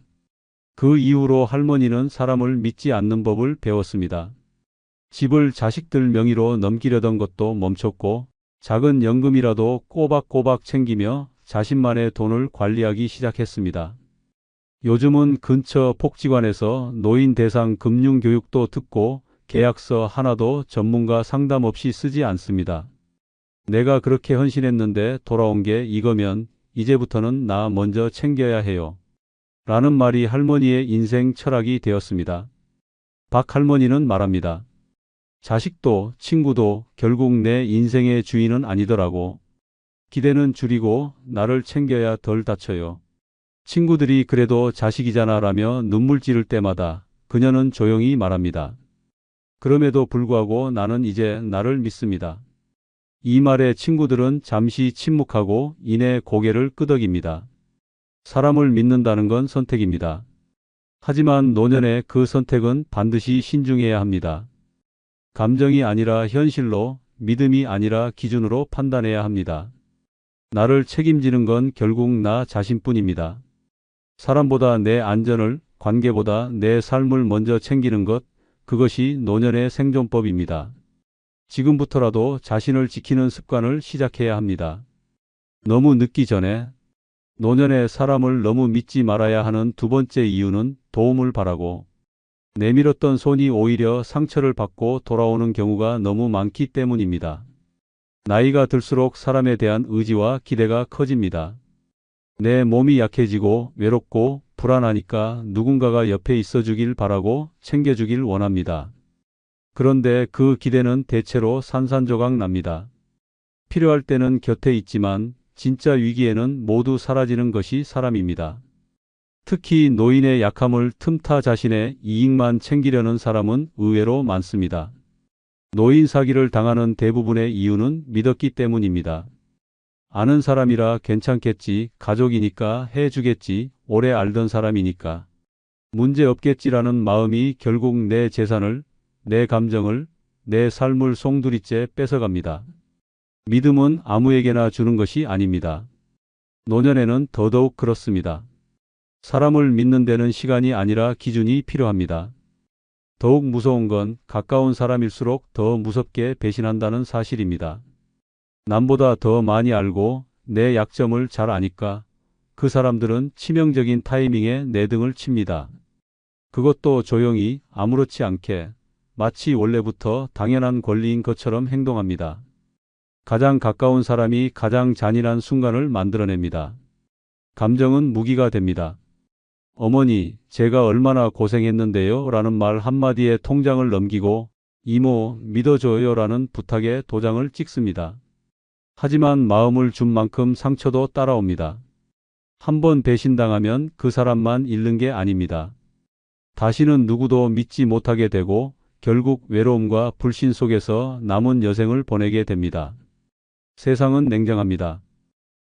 그 이후로 할머니는 사람을 믿지 않는 법을 배웠습니다. 집을 자식들 명의로 넘기려던 것도 멈췄고 작은 연금이라도 꼬박꼬박 챙기며 자신만의 돈을 관리하기 시작했습니다. 요즘은 근처 복지관에서 노인 대상 금융교육도 듣고 계약서 하나도 전문가 상담 없이 쓰지 않습니다. 내가 그렇게 헌신했는데 돌아온 게 이거면 이제부터는 나 먼저 챙겨야 해요. 라는 말이 할머니의 인생 철학이 되었습니다. 박 할머니는 말합니다. 자식도 친구도 결국 내 인생의 주인은 아니더라고. 기대는 줄이고 나를 챙겨야 덜 다쳐요. 친구들이 그래도 자식이잖아 라며 눈물 찌를 때마다 그녀는 조용히 말합니다. 그럼에도 불구하고 나는 이제 나를 믿습니다. 이 말에 친구들은 잠시 침묵하고 이내 고개를 끄덕입니다. 사람을 믿는다는 건 선택입니다. 하지만 노년에 그 선택은 반드시 신중해야 합니다. 감정이 아니라 현실로, 믿음이 아니라 기준으로 판단해야 합니다. 나를 책임지는 건 결국 나 자신뿐입니다. 사람보다 내 안전을, 관계보다 내 삶을 먼저 챙기는 것, 그것이 노년의 생존법입니다. 지금부터라도 자신을 지키는 습관을 시작해야 합니다. 너무 늦기 전에. 노년에 사람을 너무 믿지 말아야 하는 두 번째 이유는 도움을 바라고 내밀었던 손이 오히려 상처를 받고 돌아오는 경우가 너무 많기 때문입니다. 나이가 들수록 사람에 대한 의지와 기대가 커집니다. 내 몸이 약해지고 외롭고 불안하니까 누군가가 옆에 있어주길 바라고 챙겨주길 원합니다. 그런데 그 기대는 대체로 산산조각 납니다. 필요할 때는 곁에 있지만 진짜 위기에는 모두 사라지는 것이 사람입니다. 특히 노인의 약함을 틈타 자신의 이익만 챙기려는 사람은 의외로 많습니다. 노인 사기를 당하는 대부분의 이유는 믿었기 때문입니다. 아는 사람이라 괜찮겠지, 가족이니까 해주겠지, 오래 알던 사람이니까 문제 없겠지라는 마음이 결국 내 재산을, 내 감정을, 내 삶을 송두리째 뺏어갑니다. 믿음은 아무에게나 주는 것이 아닙니다. 노년에는 더더욱 그렇습니다. 사람을 믿는 데는 시간이 아니라 기준이 필요합니다. 더욱 무서운 건 가까운 사람일수록 더 무섭게 배신한다는 사실입니다. 남보다 더 많이 알고 내 약점을 잘 아니까 그 사람들은 치명적인 타이밍에 내 등을 칩니다. 그것도 조용히 아무렇지 않게 마치 원래부터 당연한 권리인 것처럼 행동합니다. 가장 가까운 사람이 가장 잔인한 순간을 만들어냅니다. 감정은 무기가 됩니다. 어머니, 제가 얼마나 고생했는데요? 라는 말 한마디에 통장을 넘기고 이모, 믿어줘요 라는 부탁에 도장을 찍습니다. 하지만 마음을 준 만큼 상처도 따라옵니다. 한번 배신당하면 그 사람만 잃는 게 아닙니다. 다시는 누구도 믿지 못하게 되고 결국 외로움과 불신 속에서 남은 여생을 보내게 됩니다. 세상은 냉정합니다.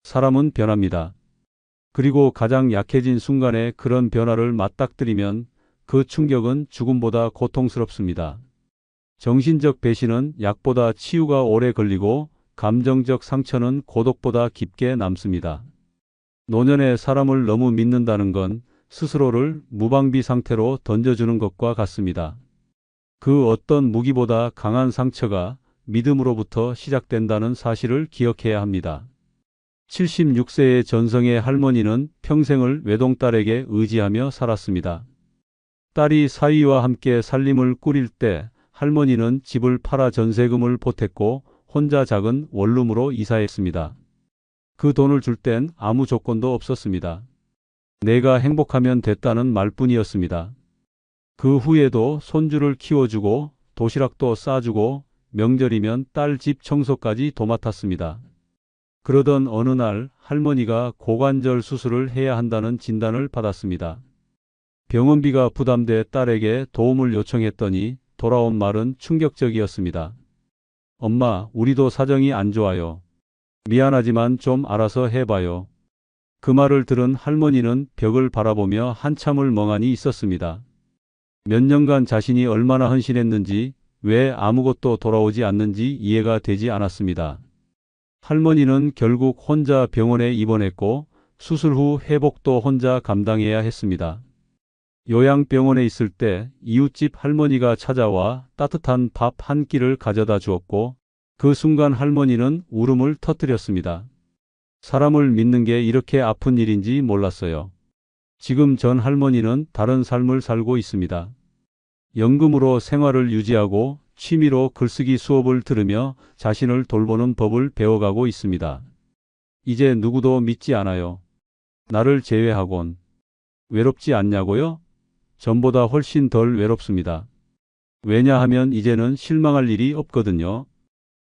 사람은 변합니다. 그리고 가장 약해진 순간에 그런 변화를 맞닥뜨리면 그 충격은 죽음보다 고통스럽습니다. 정신적 배신은 약보다 치유가 오래 걸리고 감정적 상처는 고독보다 깊게 남습니다. 노년에 사람을 너무 믿는다는 건 스스로를 무방비 상태로 던져주는 것과 같습니다. 그 어떤 무기보다 강한 상처가 믿음으로부터 시작된다는 사실을 기억해야 합니다. 76세의 전성의 할머니는 평생을 외동딸에게 의지하며 살았습니다. 딸이 사위와 함께 살림을 꾸릴 때 할머니는 집을 팔아 전세금을 보탰고 혼자 작은 원룸으로 이사했습니다. 그 돈을 줄 땐 아무 조건도 없었습니다. 내가 행복하면 됐다는 말뿐이었습니다. 그 후에도 손주를 키워주고 도시락도 싸주고 명절이면 딸 집 청소까지 도맡았습니다. 그러던 어느 날 할머니가 고관절 수술을 해야 한다는 진단을 받았습니다. 병원비가 부담돼 딸에게 도움을 요청했더니 돌아온 말은 충격적이었습니다. 엄마, 우리도 사정이 안 좋아요. 미안하지만 좀 알아서 해봐요. 그 말을 들은 할머니는 벽을 바라보며 한참을 멍하니 있었습니다. 몇 년간 자신이 얼마나 헌신했는지, 왜 아무것도 돌아오지 않는지 이해가 되지 않았습니다. 할머니는 결국 혼자 병원에 입원했고 수술 후 회복도 혼자 감당해야 했습니다. 요양병원에 있을 때 이웃집 할머니가 찾아와 따뜻한 밥 한 끼를 가져다 주었고 그 순간 할머니는 울음을 터뜨렸습니다. 사람을 믿는 게 이렇게 아픈 일인지 몰랐어요. 지금 전 할머니는 다른 삶을 살고 있습니다. 연금으로 생활을 유지하고 취미로 글쓰기 수업을 들으며 자신을 돌보는 법을 배워가고 있습니다. 이제 누구도 믿지 않아요. 나를 제외하곤. 외롭지 않냐고요? 전보다 훨씬 덜 외롭습니다. 왜냐하면 이제는 실망할 일이 없거든요.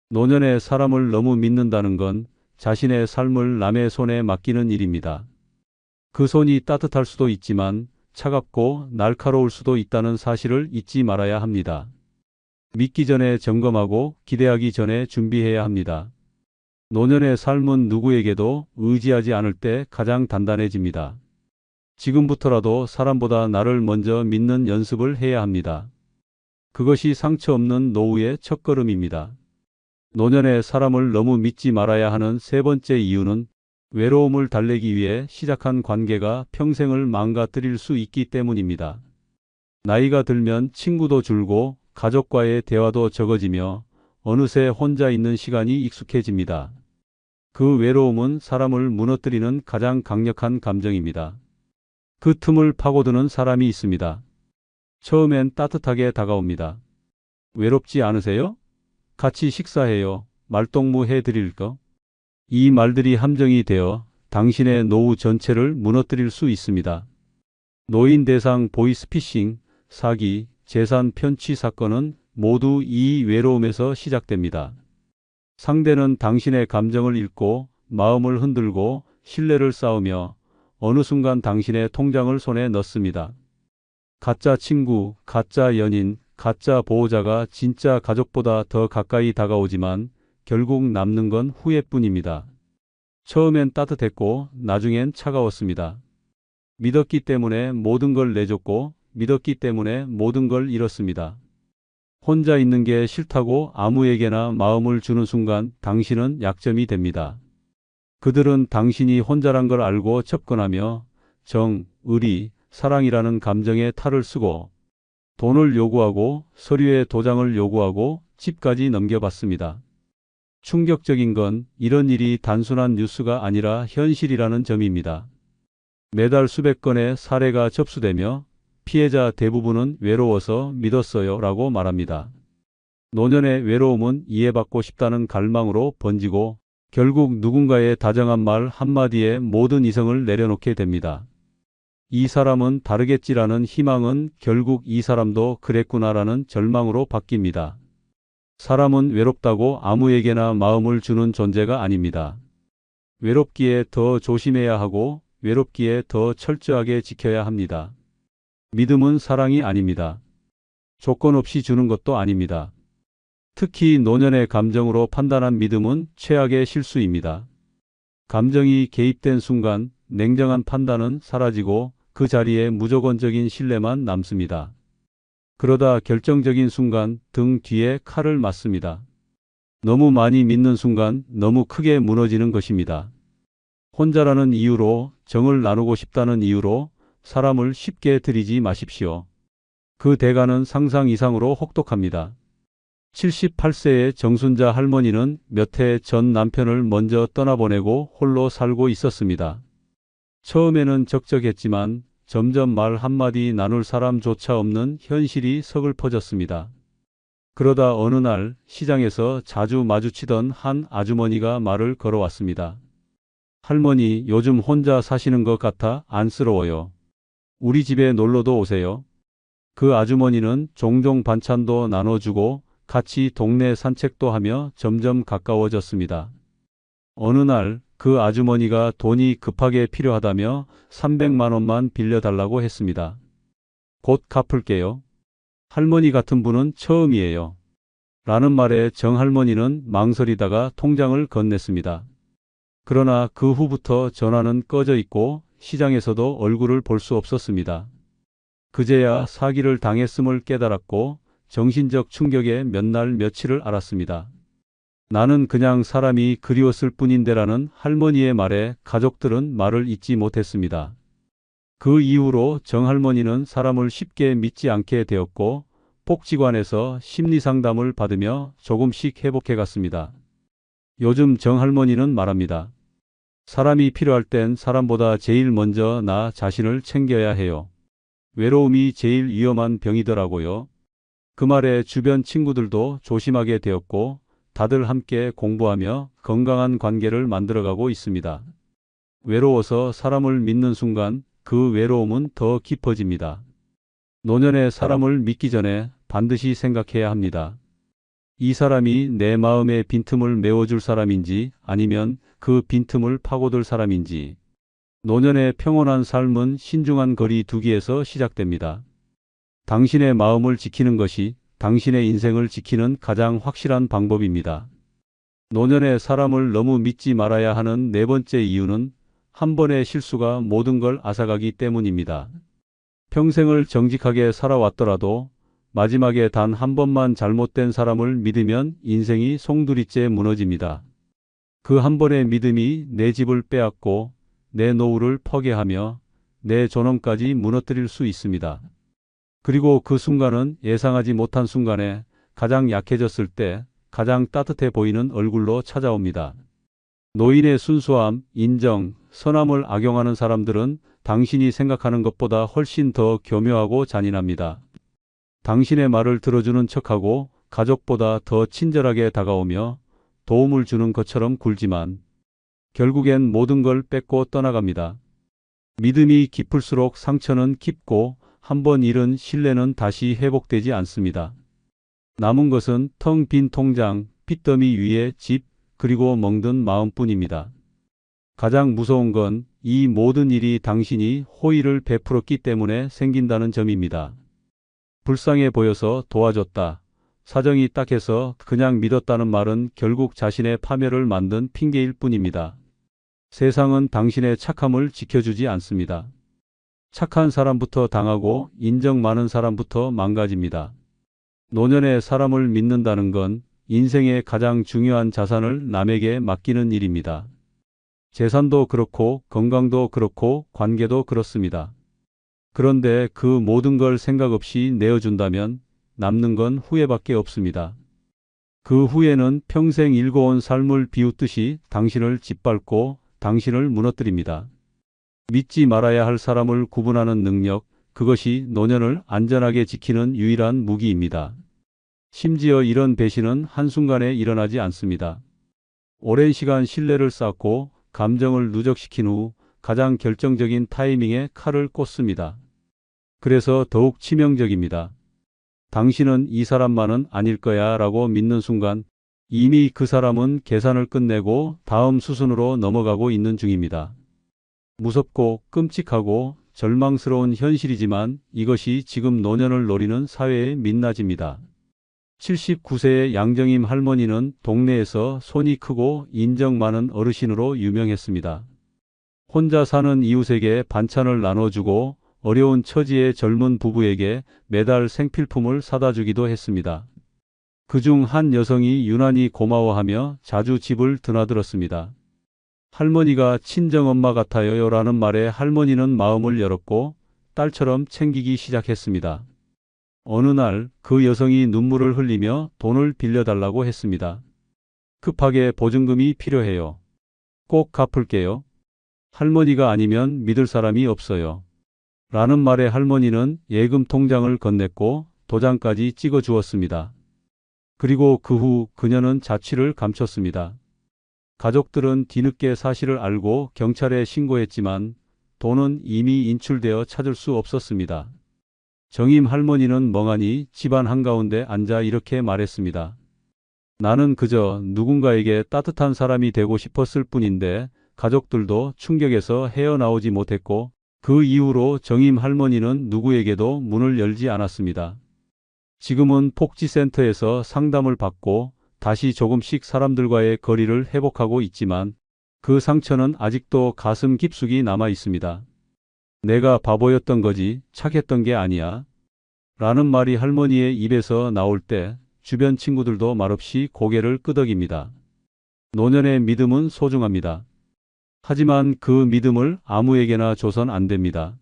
노년에 사람을 너무 믿는다는 건 자신의 삶을 남의 손에 맡기는 일입니다. 그 손이 따뜻할 수도 있지만 차갑고 날카로울 수도 있다는 사실을 잊지 말아야 합니다. 믿기 전에 점검하고 기대하기 전에 준비해야 합니다. 노년의 삶은 누구에게도 의지하지 않을 때 가장 단단해집니다. 지금부터라도 사람보다 나를 먼저 믿는 연습을 해야 합니다. 그것이 상처 없는 노후의 첫걸음입니다. 노년에 사람을 너무 믿지 말아야 하는 세 번째 이유는 외로움을 달래기 위해 시작한 관계가 평생을 망가뜨릴 수 있기 때문입니다. 나이가 들면 친구도 줄고 가족과의 대화도 적어지며 어느새 혼자 있는 시간이 익숙해집니다. 그 외로움은 사람을 무너뜨리는 가장 강력한 감정입니다. 그 틈을 파고드는 사람이 있습니다. 처음엔 따뜻하게 다가옵니다. 외롭지 않으세요? 같이 식사해요. 말동무 해드릴 거. 이 말들이 함정이 되어 당신의 노후 전체를 무너뜨릴 수 있습니다. 노인 대상 보이스피싱, 사기, 재산 편취 사건은 모두 이 외로움에서 시작됩니다. 상대는 당신의 감정을 읽고 마음을 흔들고 신뢰를 쌓으며 어느 순간 당신의 통장을 손에 넣습니다. 가짜 친구, 가짜 연인, 가짜 보호자가 진짜 가족보다 더 가까이 다가오지만 결국 남는 건 후회뿐입니다. 처음엔 따뜻했고 나중엔 차가웠습니다. 믿었기 때문에 모든 걸 내줬고 믿었기 때문에 모든 걸 잃었습니다. 혼자 있는 게 싫다고 아무에게나 마음을 주는 순간 당신은 약점이 됩니다. 그들은 당신이 혼자란 걸 알고 접근하며 정, 의리, 사랑이라는 감정에 탈을 쓰고 돈을 요구하고 서류에 도장을 요구하고 집까지 넘겨받습니다. 충격적인 건 이런 일이 단순한 뉴스가 아니라 현실이라는 점입니다. 매달 수백 건의 사례가 접수되며 피해자 대부분은 외로워서 믿었어요 라고 말합니다. 노년의 외로움은 이해받고 싶다는 갈망으로 번지고 결국 누군가의 다정한 말 한마디에 모든 이성을 내려놓게 됩니다. 이 사람은 다르겠지라는 희망은 결국 이 사람도 그랬구나라는 절망으로 바뀝니다. 사람은 외롭다고 아무에게나 마음을 주는 존재가 아닙니다. 외롭기에 더 조심해야 하고 외롭기에 더 철저하게 지켜야 합니다. 믿음은 사랑이 아닙니다. 조건 없이 주는 것도 아닙니다. 특히 노년의 감정으로 판단한 믿음은 최악의 실수입니다. 감정이 개입된 순간 냉정한 판단은 사라지고 그 자리에 무조건적인 신뢰만 남습니다. 그러다 결정적인 순간 등 뒤에 칼을 맞습니다. 너무 많이 믿는 순간 너무 크게 무너지는 것입니다. 혼자라는 이유로, 정을 나누고 싶다는 이유로 사람을 쉽게 들이지 마십시오. 그 대가는 상상 이상으로 혹독합니다. 78세의 정순자 할머니는 몇 해 전 남편을 먼저 떠나보내고 홀로 살고 있었습니다. 처음에는 적적했지만 점점 말 한마디 나눌 사람조차 없는 현실이 서글퍼졌습니다. 그러다 어느 날 시장에서 자주 마주치던 한 아주머니가 말을 걸어왔습니다. 할머니, 요즘 혼자 사시는 것 같아 안쓰러워요. 우리 집에 놀러도 오세요. 그 아주머니는 종종 반찬도 나눠주고 같이 동네 산책도 하며 점점 가까워졌습니다. 어느 날 그 아주머니가 돈이 급하게 필요하다며 300만 원만 빌려달라고 했습니다. 곧 갚을게요. 할머니 같은 분은 처음이에요. 라는 말에 정할머니는 망설이다가 통장을 건넸습니다. 그러나 그 후부터 전화는 꺼져 있고 시장에서도 얼굴을 볼 수 없었습니다. 그제야 사기를 당했음을 깨달았고 정신적 충격에 몇 날 며칠을 앓았습니다. 나는 그냥 사람이 그리웠을 뿐인데라는 할머니의 말에 가족들은 말을 잇지 못했습니다. 그 이후로 정할머니는 사람을 쉽게 믿지 않게 되었고 복지관에서 심리상담을 받으며 조금씩 회복해 갔습니다. 요즘 정할머니는 말합니다. 사람이 필요할 땐 사람보다 제일 먼저 나 자신을 챙겨야 해요. 외로움이 제일 위험한 병이더라고요. 그 말에 주변 친구들도 조심하게 되었고 다들 함께 공부하며 건강한 관계를 만들어가고 있습니다. 외로워서 사람을 믿는 순간 그 외로움은 더 깊어집니다. 노년에 사람을 믿기 전에 반드시 생각해야 합니다. 이 사람이 내 마음의 빈틈을 메워줄 사람인지 아니면 그 빈틈을 파고들 사람인지. 노년의 평온한 삶은 신중한 거리 두기에서 시작됩니다. 당신의 마음을 지키는 것이 당신의 인생을 지키는 가장 확실한 방법입니다. 노년의 사람을 너무 믿지 말아야 하는 네 번째 이유는 한 번의 실수가 모든 걸 앗아가기 때문입니다. 평생을 정직하게 살아왔더라도 마지막에 단 한 번만 잘못된 사람을 믿으면 인생이 송두리째 무너집니다. 그 한 번의 믿음이 내 집을 빼앗고 내 노후를 포기하며 내 존엄까지 무너뜨릴 수 있습니다. 그리고 그 순간은 예상하지 못한 순간에 가장 약해졌을 때 가장 따뜻해 보이는 얼굴로 찾아옵니다. 노인의 순수함, 인정, 선함을 악용하는 사람들은 당신이 생각하는 것보다 훨씬 더 교묘하고 잔인합니다. 당신의 말을 들어주는 척하고 가족보다 더 친절하게 다가오며 도움을 주는 것처럼 굴지만 결국엔 모든 걸 뺏고 떠나갑니다. 믿음이 깊을수록 상처는 깊고 한 번 잃은 신뢰는 다시 회복되지 않습니다. 남은 것은 텅 빈 통장, 빚더미 위에 집, 그리고 멍든 마음뿐입니다. 가장 무서운 건 이 모든 일이 당신이 호의를 베풀었기 때문에 생긴다는 점입니다. 불쌍해 보여서 도와줬다. 사정이 딱해서 그냥 믿었다는 말은 결국 자신의 파멸을 만든 핑계일 뿐입니다. 세상은 당신의 착함을 지켜주지 않습니다. 착한 사람부터 당하고 인정 많은 사람부터 망가집니다. 노년에 사람을 믿는다는 건 인생의 가장 중요한 자산을 남에게 맡기는 일입니다. 재산도 그렇고 건강도 그렇고 관계도 그렇습니다. 그런데 그 모든 걸 생각 없이 내어준다면 남는 건 후회밖에 없습니다. 그 후회는 평생 일궈온 삶을 비웃듯이 당신을 짓밟고 당신을 무너뜨립니다. 믿지 말아야 할 사람을 구분하는 능력, 그것이 노년을 안전하게 지키는 유일한 무기입니다. 심지어 이런 배신은 한순간에 일어나지 않습니다. 오랜 시간 신뢰를 쌓고 감정을 누적시킨 후 가장 결정적인 타이밍에 칼을 꽂습니다. 그래서 더욱 치명적입니다. 당신은 이 사람만은 아닐 거야 라고 믿는 순간 이미 그 사람은 계산을 끝내고 다음 수순으로 넘어가고 있는 중입니다. 무섭고 끔찍하고 절망스러운 현실이지만 이것이 지금 노년을 노리는 사회의 민낯입니다. 79세의 양정임 할머니는 동네에서 손이 크고 인정 많은 어르신으로 유명했습니다. 혼자 사는 이웃에게 반찬을 나눠주고 어려운 처지의 젊은 부부에게 매달 생필품을 사다 주기도 했습니다. 그중 한 여성이 유난히 고마워하며 자주 집을 드나들었습니다. 할머니가 친정엄마 같아요 라는 말에 할머니는 마음을 열었고 딸처럼 챙기기 시작했습니다. 어느 날 그 여성이 눈물을 흘리며 돈을 빌려달라고 했습니다. 급하게 보증금이 필요해요. 꼭 갚을게요. 할머니가 아니면 믿을 사람이 없어요. 라는 말에 할머니는 예금 통장을 건넸고 도장까지 찍어 주었습니다. 그리고 그 후 그녀는 자취를 감췄습니다. 가족들은 뒤늦게 사실을 알고 경찰에 신고했지만 돈은 이미 인출되어 찾을 수 없었습니다. 정임 할머니는 멍하니 집안 한가운데 앉아 이렇게 말했습니다. 나는 그저 누군가에게 따뜻한 사람이 되고 싶었을 뿐인데 가족들도 충격에서 헤어나오지 못했고 그 이후로 정임 할머니는 누구에게도 문을 열지 않았습니다. 지금은 복지센터에서 상담을 받고 다시 조금씩 사람들과의 거리를 회복하고 있지만 그 상처는 아직도 가슴 깊숙이 남아 있습니다. 내가 바보였던 거지 착했던 게 아니야. 라는 말이 할머니의 입에서 나올 때 주변 친구들도 말없이 고개를 끄덕입니다. 노년의 믿음은 소중합니다. 하지만 그 믿음을 아무에게나 줘선 안 됩니다.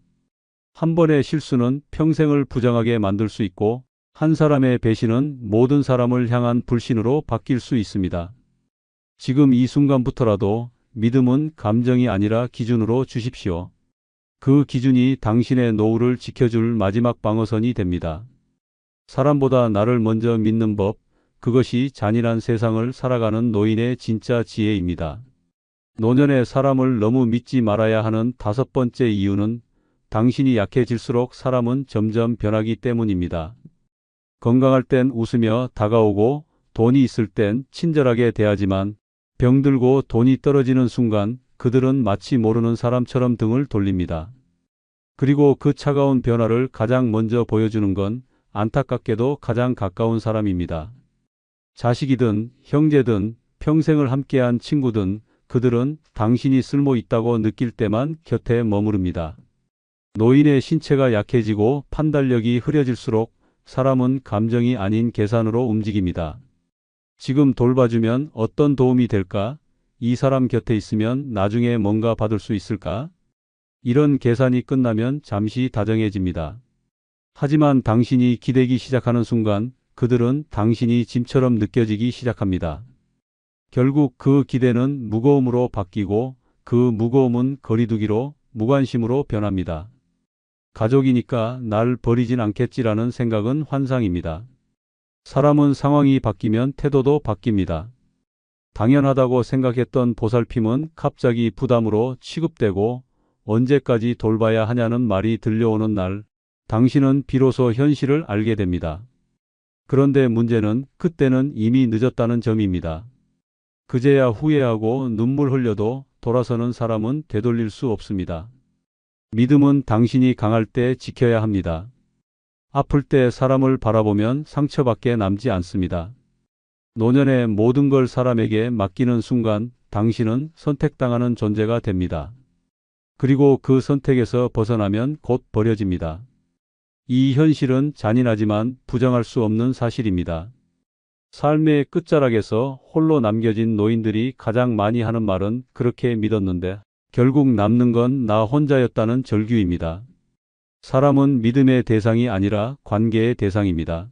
한 번의 실수는 평생을 부정하게 만들 수 있고 한 사람의 배신은 모든 사람을 향한 불신으로 바뀔 수 있습니다. 지금 이 순간부터라도 믿음은 감정이 아니라 기준으로 주십시오. 그 기준이 당신의 노후를 지켜줄 마지막 방어선이 됩니다. 사람보다 나를 먼저 믿는 법, 그것이 잔인한 세상을 살아가는 노인의 진짜 지혜입니다. 노년에 사람을 너무 믿지 말아야 하는 5번째 이유는 당신이 약해질수록 사람은 점점 변하기 때문입니다. 건강할 땐 웃으며 다가오고 돈이 있을 땐 친절하게 대하지만 병들고 돈이 떨어지는 순간 그들은 마치 모르는 사람처럼 등을 돌립니다. 그리고 그 차가운 변화를 가장 먼저 보여주는 건 안타깝게도 가장 가까운 사람입니다. 자식이든 형제든 평생을 함께한 친구든 그들은 당신이 쓸모 있다고 느낄 때만 곁에 머무릅니다. 노인의 신체가 약해지고 판단력이 흐려질수록 사람은 감정이 아닌 계산으로 움직입니다. 지금 돌봐주면 어떤 도움이 될까? 이 사람 곁에 있으면 나중에 뭔가 받을 수 있을까? 이런 계산이 끝나면 잠시 다정해집니다. 하지만 당신이 기대기 시작하는 순간 그들은 당신이 짐처럼 느껴지기 시작합니다. 결국 그 기대는 무거움으로 바뀌고 그 무거움은 거리두기로 무관심으로 변합니다. 가족이니까 날 버리진 않겠지라는 생각은 환상입니다. 사람은 상황이 바뀌면 태도도 바뀝니다. 당연하다고 생각했던 보살핌은 갑자기 부담으로 취급되고 언제까지 돌봐야 하냐는 말이 들려오는 날, 당신은 비로소 현실을 알게 됩니다. 그런데 문제는 그때는 이미 늦었다는 점입니다. 그제야 후회하고 눈물 흘려도 돌아서는 사람은 되돌릴 수 없습니다. 믿음은 당신이 강할 때 지켜야 합니다. 아플 때 사람을 바라보면 상처밖에 남지 않습니다. 노년의 모든 걸 사람에게 맡기는 순간 당신은 선택당하는 존재가 됩니다. 그리고 그 선택에서 벗어나면 곧 버려집니다. 이 현실은 잔인하지만 부정할 수 없는 사실입니다. 삶의 끝자락에서 홀로 남겨진 노인들이 가장 많이 하는 말은 그렇게 믿었는데 결국 남는 건 나 혼자였다는 절규입니다. 사람은 믿음의 대상이 아니라 관계의 대상입니다.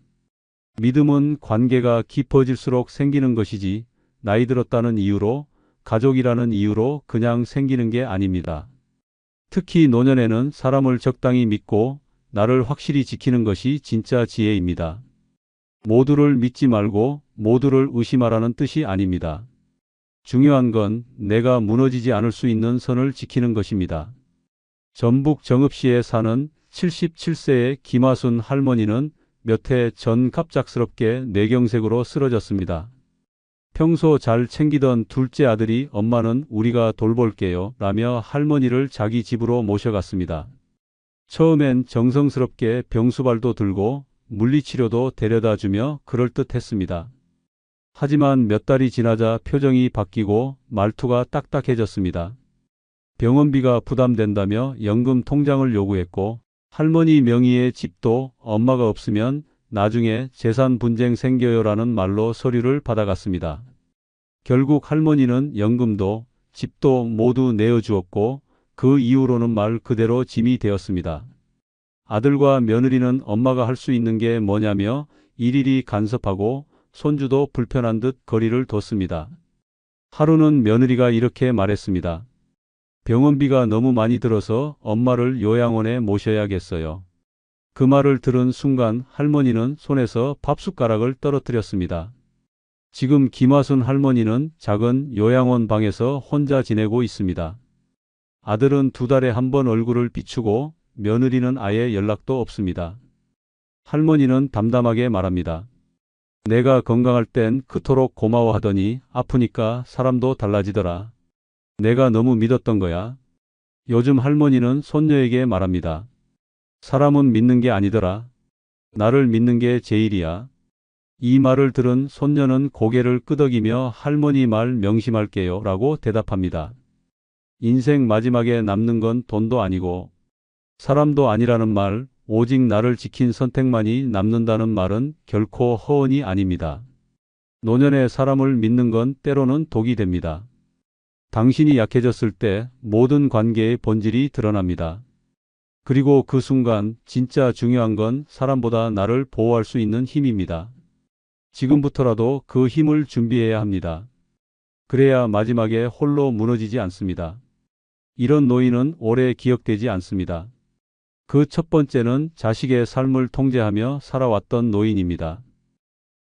믿음은 관계가 깊어질수록 생기는 것이지 나이 들었다는 이유로, 가족이라는 이유로 그냥 생기는 게 아닙니다. 특히 노년에는 사람을 적당히 믿고 나를 확실히 지키는 것이 진짜 지혜입니다. 모두를 믿지 말고 모두를 의심하라는 뜻이 아닙니다. 중요한 건 내가 무너지지 않을 수 있는 선을 지키는 것입니다. 전북 정읍시에 사는 77세의 김하순 할머니는 몇 해 전 갑작스럽게 뇌경색으로 쓰러졌습니다. 평소 잘 챙기던 둘째 아들이 엄마는 우리가 돌볼게요 라며 할머니를 자기 집으로 모셔갔습니다. 처음엔 정성스럽게 병수발도 들고 물리치료도 데려다 주며 그럴듯했습니다. 하지만 몇 달이 지나자 표정이 바뀌고 말투가 딱딱해졌습니다. 병원비가 부담된다며 연금 통장을 요구했고 할머니 명의의 집도 엄마가 없으면 나중에 재산 분쟁 생겨요라는 말로 서류를 받아갔습니다. 결국 할머니는 연금도 집도 모두 내어주었고 그 이후로는 말 그대로 짐이 되었습니다. 아들과 며느리는 엄마가 할 수 있는 게 뭐냐며 일일이 간섭하고 손주도 불편한 듯 거리를 뒀습니다. 하루는 며느리가 이렇게 말했습니다. 병원비가 너무 많이 들어서 엄마를 요양원에 모셔야겠어요. 그 말을 들은 순간 할머니는 손에서 밥숟가락을 떨어뜨렸습니다. 지금 김하순 할머니는 작은 요양원 방에서 혼자 지내고 있습니다. 아들은 2달에 한 번 얼굴을 비추고 며느리는 아예 연락도 없습니다. 할머니는 담담하게 말합니다. 내가 건강할 땐 그토록 고마워하더니 아프니까 사람도 달라지더라. 내가 너무 믿었던 거야. 요즘 할머니는 손녀에게 말합니다. 사람은 믿는 게 아니더라. 나를 믿는 게 제일이야. 이 말을 들은 손녀는 고개를 끄덕이며 할머니 말 명심할게요 라고 대답합니다. 인생 마지막에 남는 건 돈도 아니고 사람도 아니라는 말, 오직 나를 지킨 선택만이 남는다는 말은 결코 허언이 아닙니다. 노년에 사람을 믿는 건 때로는 독이 됩니다. 당신이 약해졌을 때 모든 관계의 본질이 드러납니다. 그리고 그 순간 진짜 중요한 건 사람보다 나를 보호할 수 있는 힘입니다. 지금부터라도 그 힘을 준비해야 합니다. 그래야 마지막에 홀로 무너지지 않습니다. 이런 노인은 오래 기억되지 않습니다. 그 첫 번째는 자식의 삶을 통제하며 살아왔던 노인입니다.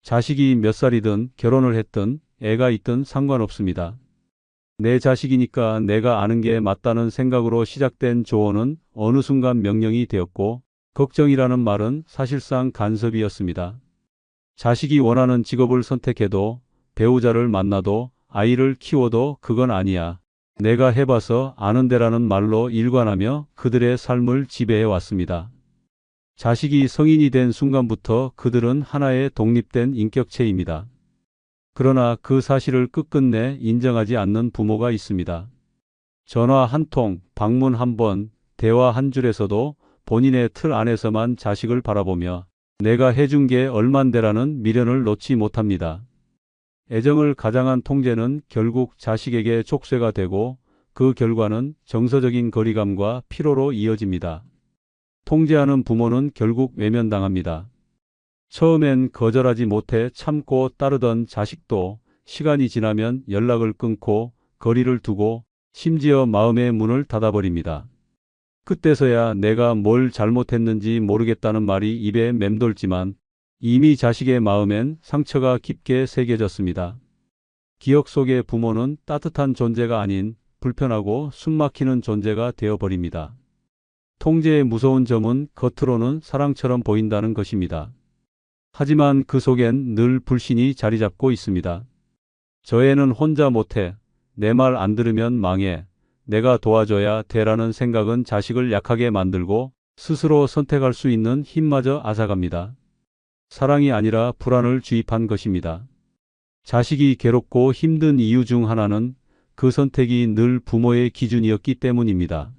자식이 몇 살이든 결혼을 했든 애가 있든 상관없습니다. 내 자식이니까 내가 아는 게 맞다는 생각으로 시작된 조언은 어느 순간 명령이 되었고 걱정이라는 말은 사실상 간섭이었습니다. 자식이 원하는 직업을 선택해도 배우자를 만나도 아이를 키워도 그건 아니야. 내가 해봐서 아는데라는 말로 일관하며 그들의 삶을 지배해 왔습니다. 자식이 성인이 된 순간부터 그들은 하나의 독립된 인격체입니다. 그러나 그 사실을 끝끝내 인정하지 않는 부모가 있습니다. 전화 한 통, 방문 한 번, 대화 한 줄에서도 본인의 틀 안에서만 자식을 바라보며 내가 해준 게 얼만데라는 미련을 놓지 못합니다. 애정을 가장한 통제는 결국 자식에게 족쇄가 되고 그 결과는 정서적인 거리감과 피로로 이어집니다. 통제하는 부모는 결국 외면당합니다. 처음엔 거절하지 못해 참고 따르던 자식도 시간이 지나면 연락을 끊고 거리를 두고 심지어 마음의 문을 닫아버립니다. 그때서야 내가 뭘 잘못했는지 모르겠다는 말이 입에 맴돌지만 이미 자식의 마음엔 상처가 깊게 새겨졌습니다. 기억 속의 부모는 따뜻한 존재가 아닌 불편하고 숨막히는 존재가 되어버립니다. 통제의 무서운 점은 겉으로는 사랑처럼 보인다는 것입니다. 하지만 그 속엔 늘 불신이 자리 잡고 있습니다. 저 애는 혼자 못해. 내 말 안 들으면 망해. 내가 도와줘야 돼라는 생각은 자식을 약하게 만들고 스스로 선택할 수 있는 힘마저 앗아갑니다. 사랑이 아니라 불안을 주입한 것입니다. 자식이 괴롭고 힘든 이유 중 하나는 그 선택이 늘 부모의 기준이었기 때문입니다.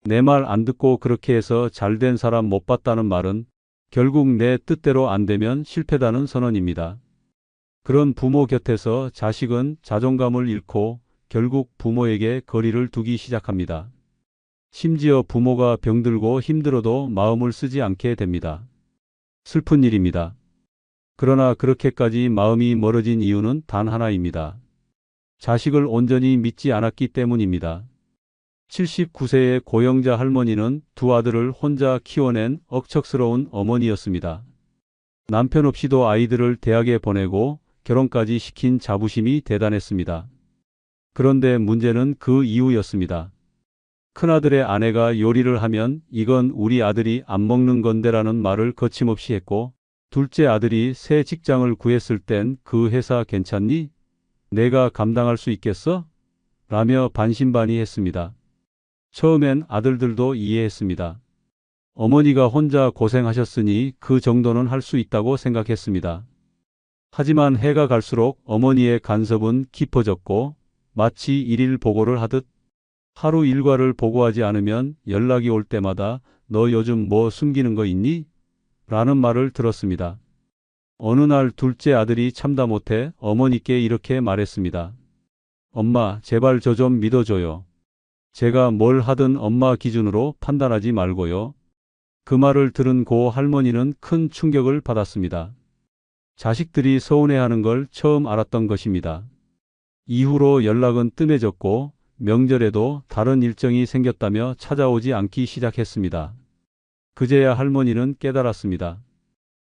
내 말 안 듣고 그렇게 해서 잘된 사람 못 봤다는 말은 결국 내 뜻대로 안 되면 실패다는 선언입니다. 그런 부모 곁에서 자식은 자존감을 잃고 결국 부모에게 거리를 두기 시작합니다. 심지어 부모가 병들고 힘들어도 마음을 쓰지 않게 됩니다. 슬픈 일입니다. 그러나 그렇게까지 마음이 멀어진 이유는 단 하나입니다. 자식을 온전히 믿지 않았기 때문입니다. 79세의 고영자 할머니는 두 아들을 혼자 키워낸 억척스러운 어머니였습니다. 남편 없이도 아이들을 대학에 보내고 결혼까지 시킨 자부심이 대단했습니다. 그런데 문제는 그 이유였습니다. 큰아들의 아내가 요리를 하면 이건 우리 아들이 안 먹는 건데라는 말을 거침없이 했고, 둘째 아들이 새 직장을 구했을 땐 그 회사 괜찮니? 내가 감당할 수 있겠어? 라며 반신반의했습니다. 처음엔 아들들도 이해했습니다. 어머니가 혼자 고생하셨으니 그 정도는 할 수 있다고 생각했습니다. 하지만 해가 갈수록 어머니의 간섭은 깊어졌고 마치 일일 보고를 하듯 하루 일과를 보고하지 않으면 연락이 올 때마다 너 요즘 뭐 숨기는 거 있니? 라는 말을 들었습니다. 어느 날 둘째 아들이 참다 못해 어머니께 이렇게 말했습니다. 엄마, 제발 저 좀 믿어줘요. 제가 뭘 하든 엄마 기준으로 판단하지 말고요. 그 말을 들은 고 할머니는 큰 충격을 받았습니다. 자식들이 서운해하는 걸 처음 알았던 것입니다. 이후로 연락은 뜸해졌고 명절에도 다른 일정이 생겼다며 찾아오지 않기 시작했습니다. 그제야 할머니는 깨달았습니다.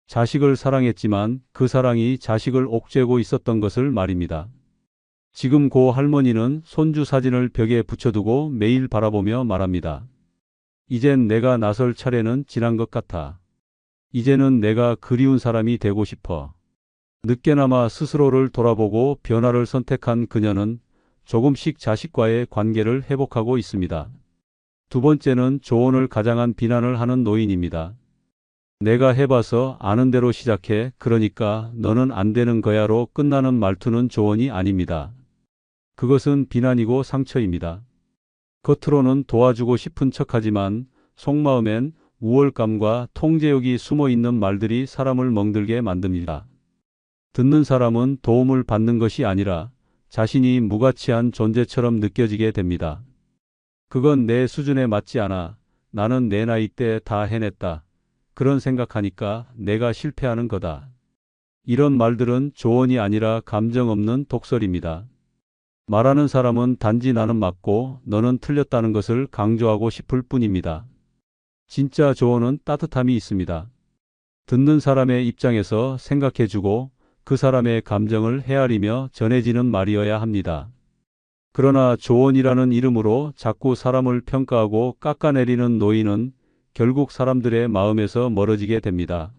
자식을 사랑했지만 그 사랑이 자식을 옥죄고 있었던 것을 말입니다. 지금 고 할머니는 손주 사진을 벽에 붙여두고 매일 바라보며 말합니다. 이젠 내가 나설 차례는 지난 것 같아. 이제는 내가 그리운 사람이 되고 싶어. 늦게나마 스스로를 돌아보고 변화를 선택한 그녀는 조금씩 자식과의 관계를 회복하고 있습니다. 두 번째는 조언을 가장한 비난을 하는 노인입니다. 내가 해봐서 아는 대로 시작해. 그러니까 너는 안 되는 거야로 끝나는 말투는 조언이 아닙니다. 그것은 비난이고 상처입니다. 겉으로는 도와주고 싶은 척하지만 속마음엔 우월감과 통제욕이 숨어 있는 말들이 사람을 멍들게 만듭니다. 듣는 사람은 도움을 받는 것이 아니라 자신이 무가치한 존재처럼 느껴지게 됩니다. 그건 내 수준에 맞지 않아. 나는 내 나이 때 다 해냈다. 그런 생각하니까 내가 실패하는 거다. 이런 말들은 조언이 아니라 감정 없는 독설입니다. 말하는 사람은 단지 나는 맞고 너는 틀렸다는 것을 강조하고 싶을 뿐입니다. 진짜 조언은 따뜻함이 있습니다. 듣는 사람의 입장에서 생각해주고 그 사람의 감정을 헤아리며 전해지는 말이어야 합니다. 그러나 조언이라는 이름으로 자꾸 사람을 평가하고 깎아내리는 노인은 결국 사람들의 마음에서 멀어지게 됩니다.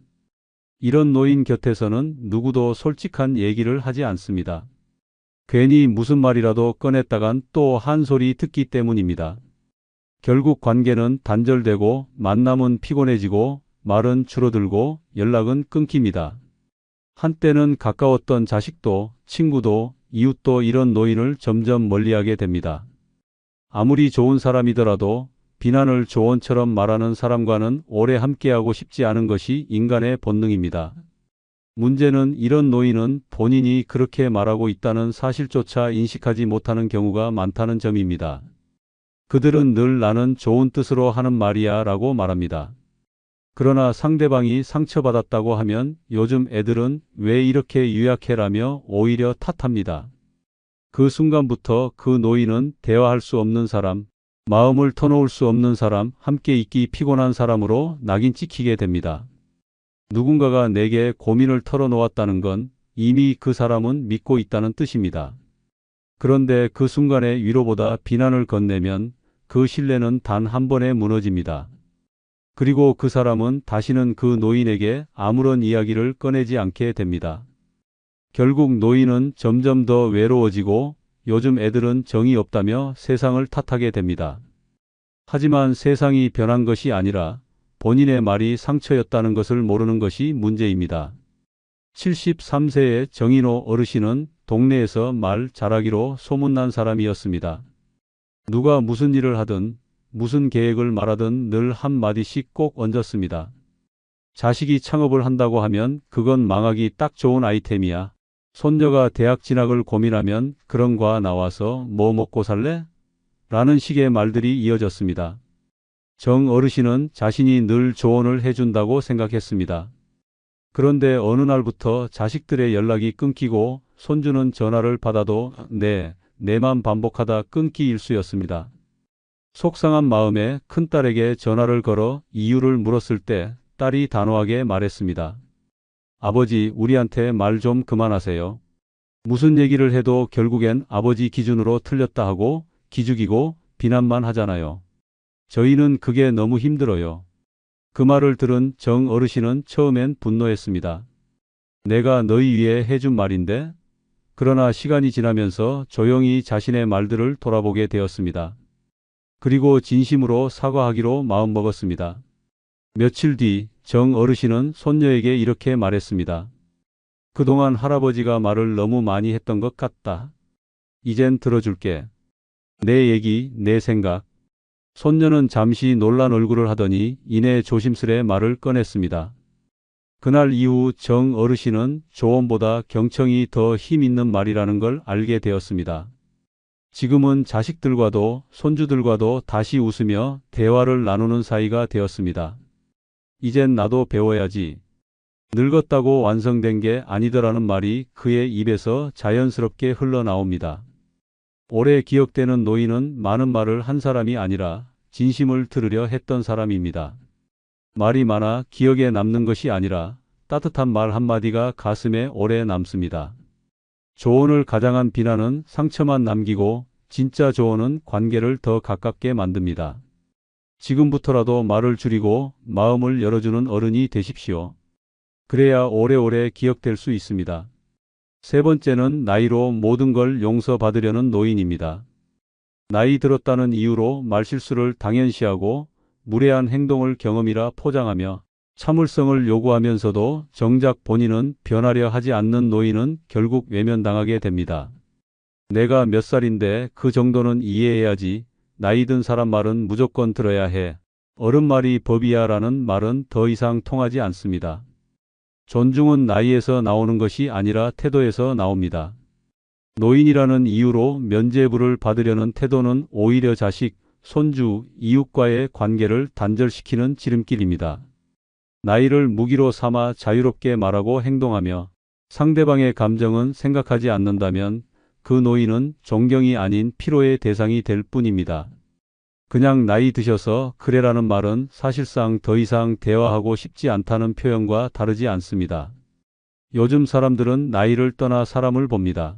이런 노인 곁에서는 누구도 솔직한 얘기를 하지 않습니다. 괜히 무슨 말이라도 꺼냈다간 또 한 소리 듣기 때문입니다. 결국 관계는 단절되고 만남은 피곤해지고 말은 줄어들고 연락은 끊깁니다. 한때는 가까웠던 자식도 친구도 이웃도 이런 노인을 점점 멀리하게 됩니다. 아무리 좋은 사람이더라도 비난을 조언처럼 말하는 사람과는 오래 함께하고 싶지 않은 것이 인간의 본능입니다. 문제는 이런 노인은 본인이 그렇게 말하고 있다는 사실조차 인식하지 못하는 경우가 많다는 점입니다. 그들은 늘 나는 좋은 뜻으로 하는 말이야 라고 말합니다. 그러나 상대방이 상처받았다고 하면 요즘 애들은 왜 이렇게 유약해라며 오히려 탓합니다. 그 순간부터 그 노인은 대화할 수 없는 사람, 마음을 터놓을 수 없는 사람, 함께 있기 피곤한 사람으로 낙인 찍히게 됩니다. 누군가가 내게 고민을 털어놓았다는 건 이미 그 사람은 믿고 있다는 뜻입니다. 그런데 그 순간의 위로보다 비난을 건네면 그 신뢰는 단 한 번에 무너집니다. 그리고 그 사람은 다시는 그 노인에게 아무런 이야기를 꺼내지 않게 됩니다. 결국 노인은 점점 더 외로워지고 요즘 애들은 정이 없다며 세상을 탓하게 됩니다. 하지만 세상이 변한 것이 아니라 본인의 말이 상처였다는 것을 모르는 것이 문제입니다. 73세의 정인호 어르신은 동네에서 말 잘하기로 소문난 사람이었습니다. 누가 무슨 일을 하든 무슨 계획을 말하든 늘 한마디씩 꼭 얹었습니다. 자식이 창업을 한다고 하면 그건 망하기 딱 좋은 아이템이야. 손녀가 대학 진학을 고민하면 그런 과 나와서 뭐 먹고 살래? 라는 식의 말들이 이어졌습니다. 정 어르신은 자신이 늘 조언을 해준다고 생각했습니다. 그런데 어느 날부터 자식들의 연락이 끊기고 손주는 전화를 받아도 내만 반복하다 끊기 일쑤였습니다. 속상한 마음에 큰딸에게 전화를 걸어 이유를 물었을 때 딸이 단호하게 말했습니다. 아버지, 우리한테 말 좀 그만하세요. 무슨 얘기를 해도 결국엔 아버지 기준으로 틀렸다 하고 기죽이고 비난만 하잖아요. 저희는 그게 너무 힘들어요. 그 말을 들은 정 어르신은 처음엔 분노했습니다. 내가 너희 위해 해준 말인데? 그러나 시간이 지나면서 조용히 자신의 말들을 돌아보게 되었습니다. 그리고 진심으로 사과하기로 마음먹었습니다. 며칠 뒤 정 어르신은 손녀에게 이렇게 말했습니다. 그동안 할아버지가 말을 너무 많이 했던 것 같다. 이젠 들어줄게. 내 얘기, 내 생각. 손녀는 잠시 놀란 얼굴을 하더니 이내 조심스레 말을 꺼냈습니다. 그날 이후 정 어르신은 조언보다 경청이 더 힘 있는 말이라는 걸 알게 되었습니다. 지금은 자식들과도 손주들과도 다시 웃으며 대화를 나누는 사이가 되었습니다. 이젠 나도 배워야지. 늙었다고 완성된 게 아니더라는 말이 그의 입에서 자연스럽게 흘러나옵니다. 오래 기억되는 노인은 많은 말을 한 사람이 아니라 진심을 들으려 했던 사람입니다. 말이 많아 기억에 남는 것이 아니라 따뜻한 말 한마디가 가슴에 오래 남습니다. 조언을 가장한 비난은 상처만 남기고 진짜 조언은 관계를 더 가깝게 만듭니다. 지금부터라도 말을 줄이고 마음을 열어주는 어른이 되십시오. 그래야 오래오래 기억될 수 있습니다. 세 번째는 나이로 모든 걸 용서받으려는 노인입니다. 나이 들었다는 이유로 말실수를 당연시하고 무례한 행동을 경험이라 포장하며 참을성을 요구하면서도 정작 본인은 변하려 하지 않는 노인은 결국 외면당하게 됩니다. 내가 몇 살인데 그 정도는 이해해야지. 나이 든 사람 말은 무조건 들어야 해. 어른 말이 법이야 라는 말은 더 이상 통하지 않습니다. 존중은 나이에서 나오는 것이 아니라 태도에서 나옵니다. 노인이라는 이유로 면죄부를 받으려는 태도는 오히려 자식, 손주, 이웃과의 관계를 단절시키는 지름길입니다. 나이를 무기로 삼아 자유롭게 말하고 행동하며 상대방의 감정은 생각하지 않는다면 그 노인은 존경이 아닌 피로의 대상이 될 뿐입니다. 그냥 나이 드셔서 그래라는 말은 사실상 더 이상 대화하고 싶지 않다는 표현과 다르지 않습니다. 요즘 사람들은 나이를 떠나 사람을 봅니다.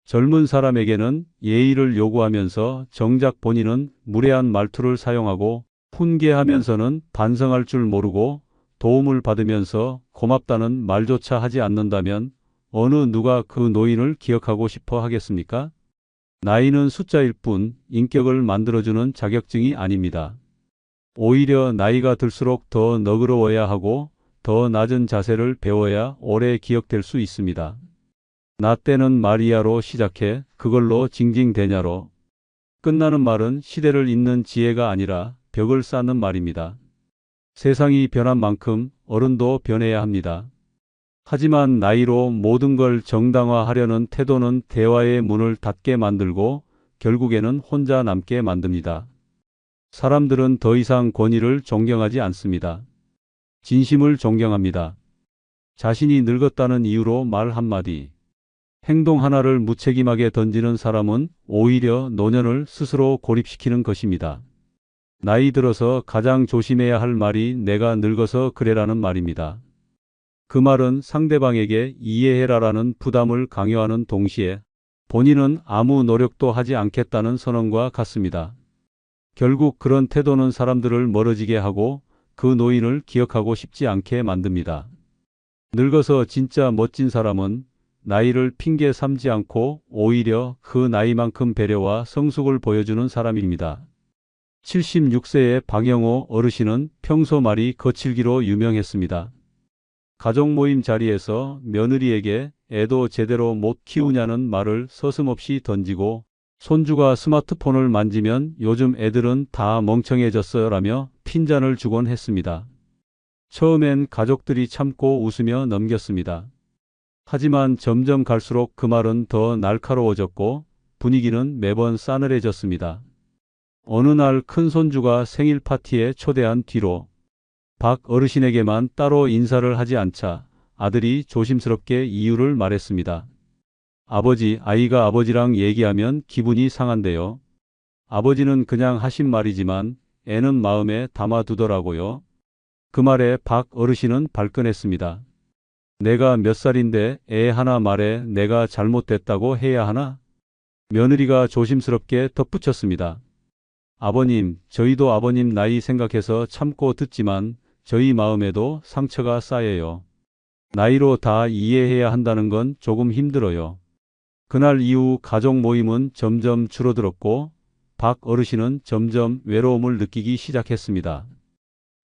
젊은 사람에게는 예의를 요구하면서 정작 본인은 무례한 말투를 사용하고 훈계하면서는 반성할 줄 모르고 도움을 받으면서 고맙다는 말조차 하지 않는다면 어느 누가 그 노인을 기억하고 싶어 하겠습니까? 나이는 숫자일 뿐 인격을 만들어주는 자격증이 아닙니다. 오히려 나이가 들수록 더 너그러워야 하고 더 낮은 자세를 배워야 오래 기억될 수 있습니다. 나 때는 말이야로 시작해 그걸로 징징대냐로 끝나는 말은 시대를 잇는 지혜가 아니라 벽을 쌓는 말입니다. 세상이 변한 만큼 어른도 변해야 합니다. 하지만 나이로 모든 걸 정당화하려는 태도는 대화의 문을 닫게 만들고 결국에는 혼자 남게 만듭니다. 사람들은 더 이상 권위를 존경하지 않습니다. 진심을 존경합니다. 자신이 늙었다는 이유로 말 한마디, 행동 하나를 무책임하게 던지는 사람은 오히려 노년을 스스로 고립시키는 것입니다. 나이 들어서 가장 조심해야 할 말이 내가 늙어서 그래라는 말입니다. 그 말은 상대방에게 이해해라라는 부담을 강요하는 동시에 본인은 아무 노력도 하지 않겠다는 선언과 같습니다. 결국 그런 태도는 사람들을 멀어지게 하고 그 노인을 기억하고 싶지 않게 만듭니다. 늙어서 진짜 멋진 사람은 나이를 핑계 삼지 않고 오히려 그 나이만큼 배려와 성숙을 보여주는 사람입니다. 76세의 박영호 어르신은 평소 말이 거칠기로 유명했습니다. 가족 모임 자리에서 며느리에게 애도 제대로 못 키우냐는 말을 서슴없이 던지고 손주가 스마트폰을 만지면 요즘 애들은 다 멍청해졌어요 라며 핀잔을 주곤 했습니다. 처음엔 가족들이 참고 웃으며 넘겼습니다. 하지만 점점 갈수록 그 말은 더 날카로워졌고 분위기는 매번 싸늘해졌습니다. 어느 날 큰손주가 생일 파티에 초대한 뒤로 박 어르신에게만 따로 인사를 하지 않자 아들이 조심스럽게 이유를 말했습니다. 아버지, 아이가 아버지랑 얘기하면 기분이 상한대요. 아버지는 그냥 하신 말이지만 애는 마음에 담아두더라고요. 그 말에 박 어르신은 발끈했습니다. 내가 몇 살인데 애 하나 말에 내가 잘못됐다고 해야 하나? 며느리가 조심스럽게 덧붙였습니다. 아버님, 저희도 아버님 나이 생각해서 참고 듣지만 저희 마음에도 상처가 쌓여요. 나이로 다 이해해야 한다는 건 조금 힘들어요. 그날 이후 가족 모임은 점점 줄어들었고 박 어르신은 점점 외로움을 느끼기 시작했습니다.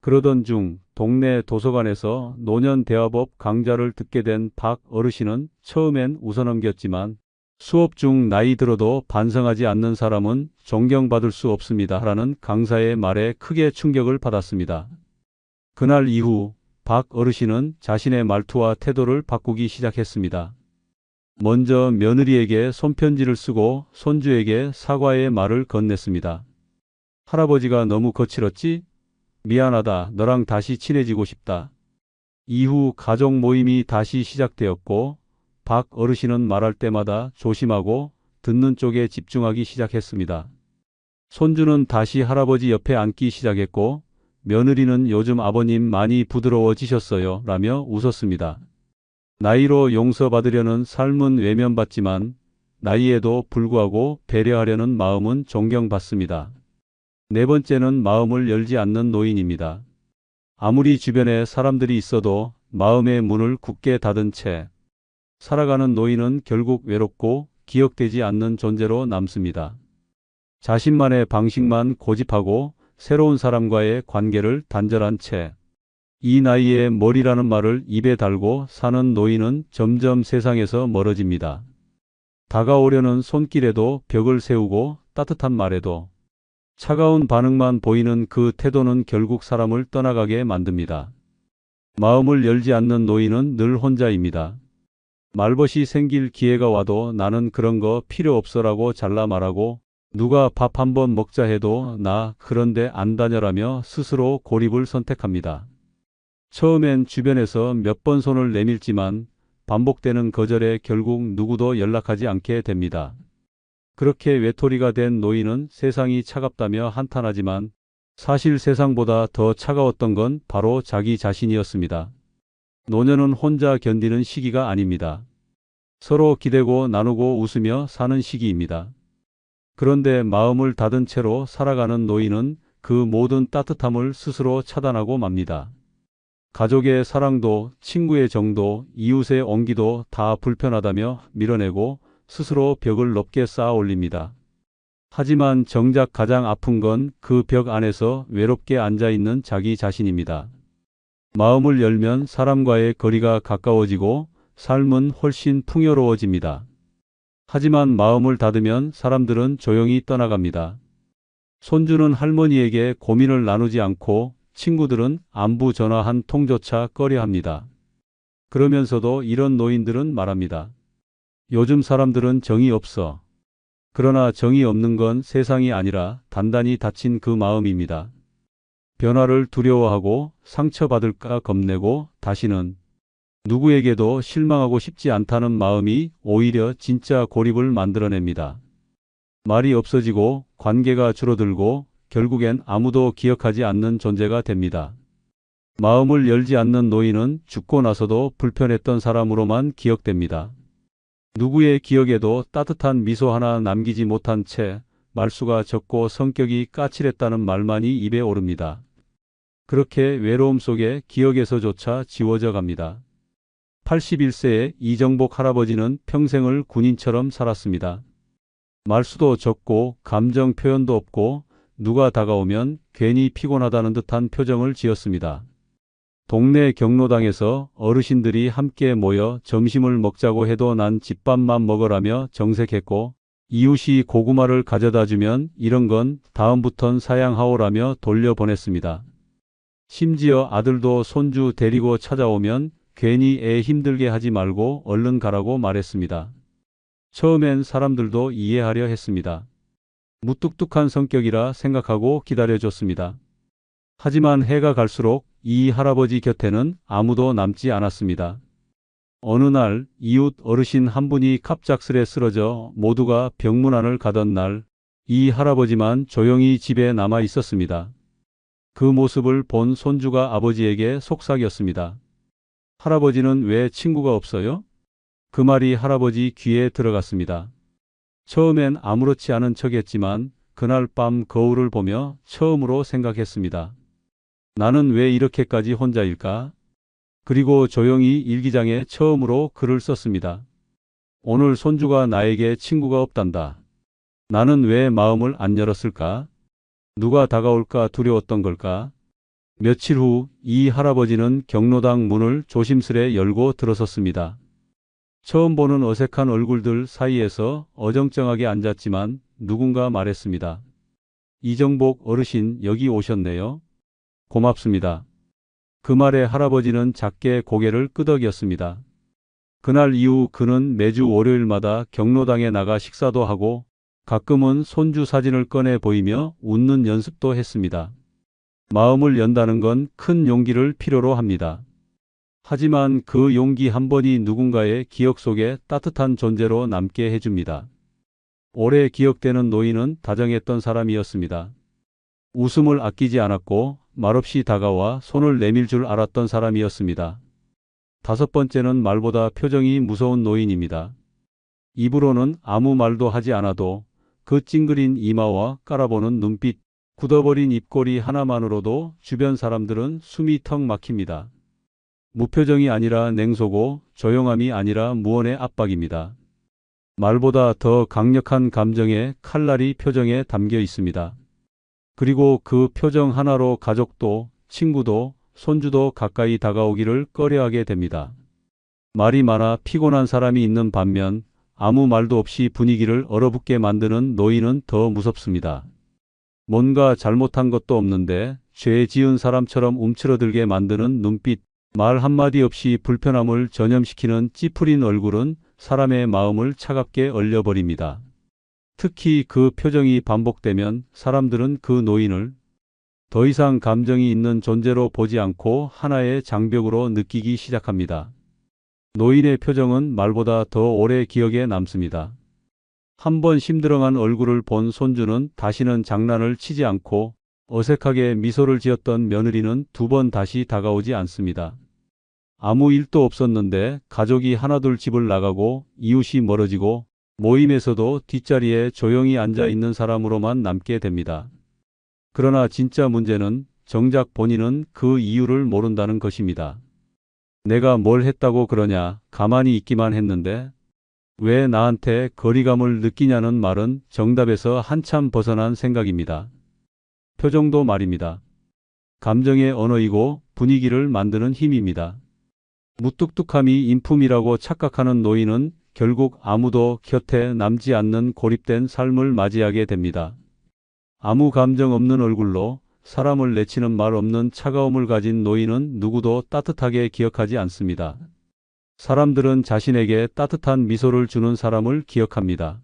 그러던 중 동네 도서관에서 노년 대화법 강좌를 듣게 된 박 어르신은 처음엔 웃어넘겼지만 수업 중 나이 들어도 반성하지 않는 사람은 존경받을 수 없습니다 라는 강사의 말에 크게 충격을 받았습니다. 그날 이후 박 어르신은 자신의 말투와 태도를 바꾸기 시작했습니다. 먼저 며느리에게 손편지를 쓰고 손주에게 사과의 말을 건넸습니다. 할아버지가 너무 거칠었지? 미안하다. 너랑 다시 친해지고 싶다. 이후 가족 모임이 다시 시작되었고 박 어르신은 말할 때마다 조심하고 듣는 쪽에 집중하기 시작했습니다. 손주는 다시 할아버지 옆에 앉기 시작했고 며느리는 요즘 아버님 많이 부드러워지셨어요 라며 웃었습니다. 나이로 용서받으려는 삶은 외면받지만 나이에도 불구하고 배려하려는 마음은 존경받습니다. 네 번째는 마음을 열지 않는 노인입니다. 아무리 주변에 사람들이 있어도 마음의 문을 굳게 닫은 채 살아가는 노인은 결국 외롭고 기억되지 않는 존재로 남습니다. 자신만의 방식만 고집하고 새로운 사람과의 관계를 단절한 채 이 나이에 머리라는 말을 입에 달고 사는 노인은 점점 세상에서 멀어집니다. 다가오려는 손길에도 벽을 세우고 따뜻한 말에도 차가운 반응만 보이는 그 태도는 결국 사람을 떠나가게 만듭니다. 마음을 열지 않는 노인은 늘 혼자입니다. 말벗이 생길 기회가 와도 나는 그런 거 필요 없어라고 잘라 말하고 누가 밥 한번 먹자 해도 나 그런데 안 다녀라며 스스로 고립을 선택합니다. 처음엔 주변에서 몇 번 손을 내밀지만 반복되는 거절에 결국 누구도 연락하지 않게 됩니다. 그렇게 외톨이가 된 노인은 세상이 차갑다며 한탄하지만 사실 세상보다 더 차가웠던 건 바로 자기 자신이었습니다. 노년은 혼자 견디는 시기가 아닙니다. 서로 기대고 나누고 웃으며 사는 시기입니다. 그런데 마음을 닫은 채로 살아가는 노인은 그 모든 따뜻함을 스스로 차단하고 맙니다. 가족의 사랑도 친구의 정도, 이웃의 온기도 다 불편하다며 밀어내고 스스로 벽을 높게 쌓아 올립니다. 하지만 정작 가장 아픈 건 그 벽 안에서 외롭게 앉아있는 자기 자신입니다. 마음을 열면 사람과의 거리가 가까워지고 삶은 훨씬 풍요로워집니다. 하지만 마음을 닫으면 사람들은 조용히 떠나갑니다. 손주는 할머니에게 고민을 나누지 않고 친구들은 안부 전화 한 통조차 꺼려합니다. 그러면서도 이런 노인들은 말합니다. 요즘 사람들은 정이 없어. 그러나 정이 없는 건 세상이 아니라 단단히 닫힌 그 마음입니다. 변화를 두려워하고 상처받을까 겁내고 다시는 누구에게도 실망하고 싶지 않다는 마음이 오히려 진짜 고립을 만들어냅니다. 말이 없어지고 관계가 줄어들고 결국엔 아무도 기억하지 않는 존재가 됩니다. 마음을 열지 않는 노인은 죽고 나서도 불편했던 사람으로만 기억됩니다. 누구의 기억에도 따뜻한 미소 하나 남기지 못한 채 말수가 적고 성격이 까칠했다는 말만이 입에 오릅니다. 그렇게 외로움 속에 기억에서조차 지워져 갑니다. 81세의 이정복 할아버지는 평생을 군인처럼 살았습니다. 말수도 적고 감정 표현도 없고 누가 다가오면 괜히 피곤하다는 듯한 표정을 지었습니다. 동네 경로당에서 어르신들이 함께 모여 점심을 먹자고 해도 난 집밥만 먹으라며 정색했고, 이웃이 고구마를 가져다 주면 이런 건 다음부턴 사양하오라며 돌려보냈습니다. 심지어 아들도 손주 데리고 찾아오면 괜히 애 힘들게 하지 말고 얼른 가라고 말했습니다. 처음엔 사람들도 이해하려 했습니다. 무뚝뚝한 성격이라 생각하고 기다려줬습니다. 하지만 해가 갈수록 이 할아버지 곁에는 아무도 남지 않았습니다. 어느 날 이웃 어르신 한 분이 갑작스레 쓰러져 모두가 병문안을 가던 날, 이 할아버지만 조용히 집에 남아 있었습니다. 그 모습을 본 손주가 아버지에게 속삭였습니다. 할아버지는 왜 친구가 없어요? 그 말이 할아버지 귀에 들어갔습니다. 처음엔 아무렇지 않은 척했지만 그날 밤 거울을 보며 처음으로 생각했습니다. 나는 왜 이렇게까지 혼자일까? 그리고 조용히 일기장에 처음으로 글을 썼습니다. 오늘 손주가 나에게 친구가 없단다. 나는 왜 마음을 안 열었을까? 누가 다가올까 두려웠던 걸까? 며칠 후 이 할아버지는 경로당 문을 조심스레 열고 들어섰습니다. 처음 보는 어색한 얼굴들 사이에서 어정쩡하게 앉았지만 누군가 말했습니다. 이정복 어르신 여기 오셨네요. 고맙습니다. 그 말에 할아버지는 작게 고개를 끄덕였습니다. 그날 이후 그는 매주 월요일마다 경로당에 나가 식사도 하고 가끔은 손주 사진을 꺼내 보이며 웃는 연습도 했습니다. 마음을 연다는 건 큰 용기를 필요로 합니다. 하지만 그 용기 한 번이 누군가의 기억 속에 따뜻한 존재로 남게 해줍니다. 오래 기억되는 노인은 다정했던 사람이었습니다. 웃음을 아끼지 않았고 말없이 다가와 손을 내밀 줄 알았던 사람이었습니다. 다섯 번째는 말보다 표정이 무서운 노인입니다. 입으로는 아무 말도 하지 않아도 그 찡그린 이마와 깔아보는 눈빛, 굳어버린 입꼬리 하나만으로도 주변 사람들은 숨이 턱 막힙니다. 무표정이 아니라 냉소고 조용함이 아니라 무언의 압박입니다. 말보다 더 강력한 감정의 칼날이 표정에 담겨 있습니다. 그리고 그 표정 하나로 가족도 친구도 손주도 가까이 다가오기를 꺼려하게 됩니다. 말이 많아 피곤한 사람이 있는 반면 아무 말도 없이 분위기를 얼어붙게 만드는 노인은 더 무섭습니다. 뭔가 잘못한 것도 없는데 죄 지은 사람처럼 움츠러들게 만드는 눈빛, 말 한마디 없이 불편함을 전염시키는 찌푸린 얼굴은 사람의 마음을 차갑게 얼려버립니다. 특히 그 표정이 반복되면 사람들은 그 노인을 더 이상 감정이 있는 존재로 보지 않고 하나의 장벽으로 느끼기 시작합니다. 노인의 표정은 말보다 더 오래 기억에 남습니다. 한 번 심드렁한 얼굴을 본 손주는 다시는 장난을 치지 않고 어색하게 미소를 지었던 며느리는 두 번 다시 다가오지 않습니다. 아무 일도 없었는데 가족이 하나둘 집을 나가고 이웃이 멀어지고 모임에서도 뒷자리에 조용히 앉아 있는 사람으로만 남게 됩니다. 그러나 진짜 문제는 정작 본인은 그 이유를 모른다는 것입니다. 내가 뭘 했다고 그러냐, 가만히 있기만 했는데 왜 나한테 거리감을 느끼냐는 말은 정답에서 한참 벗어난 생각입니다. 표정도 말입니다. 감정의 언어이고 분위기를 만드는 힘입니다. 무뚝뚝함이 인품이라고 착각하는 노인은 결국 아무도 곁에 남지 않는 고립된 삶을 맞이하게 됩니다. 아무 감정 없는 얼굴로 사람을 내치는 말 없는 차가움을 가진 노인은 누구도 따뜻하게 기억하지 않습니다. 사람들은 자신에게 따뜻한 미소를 주는 사람을 기억합니다.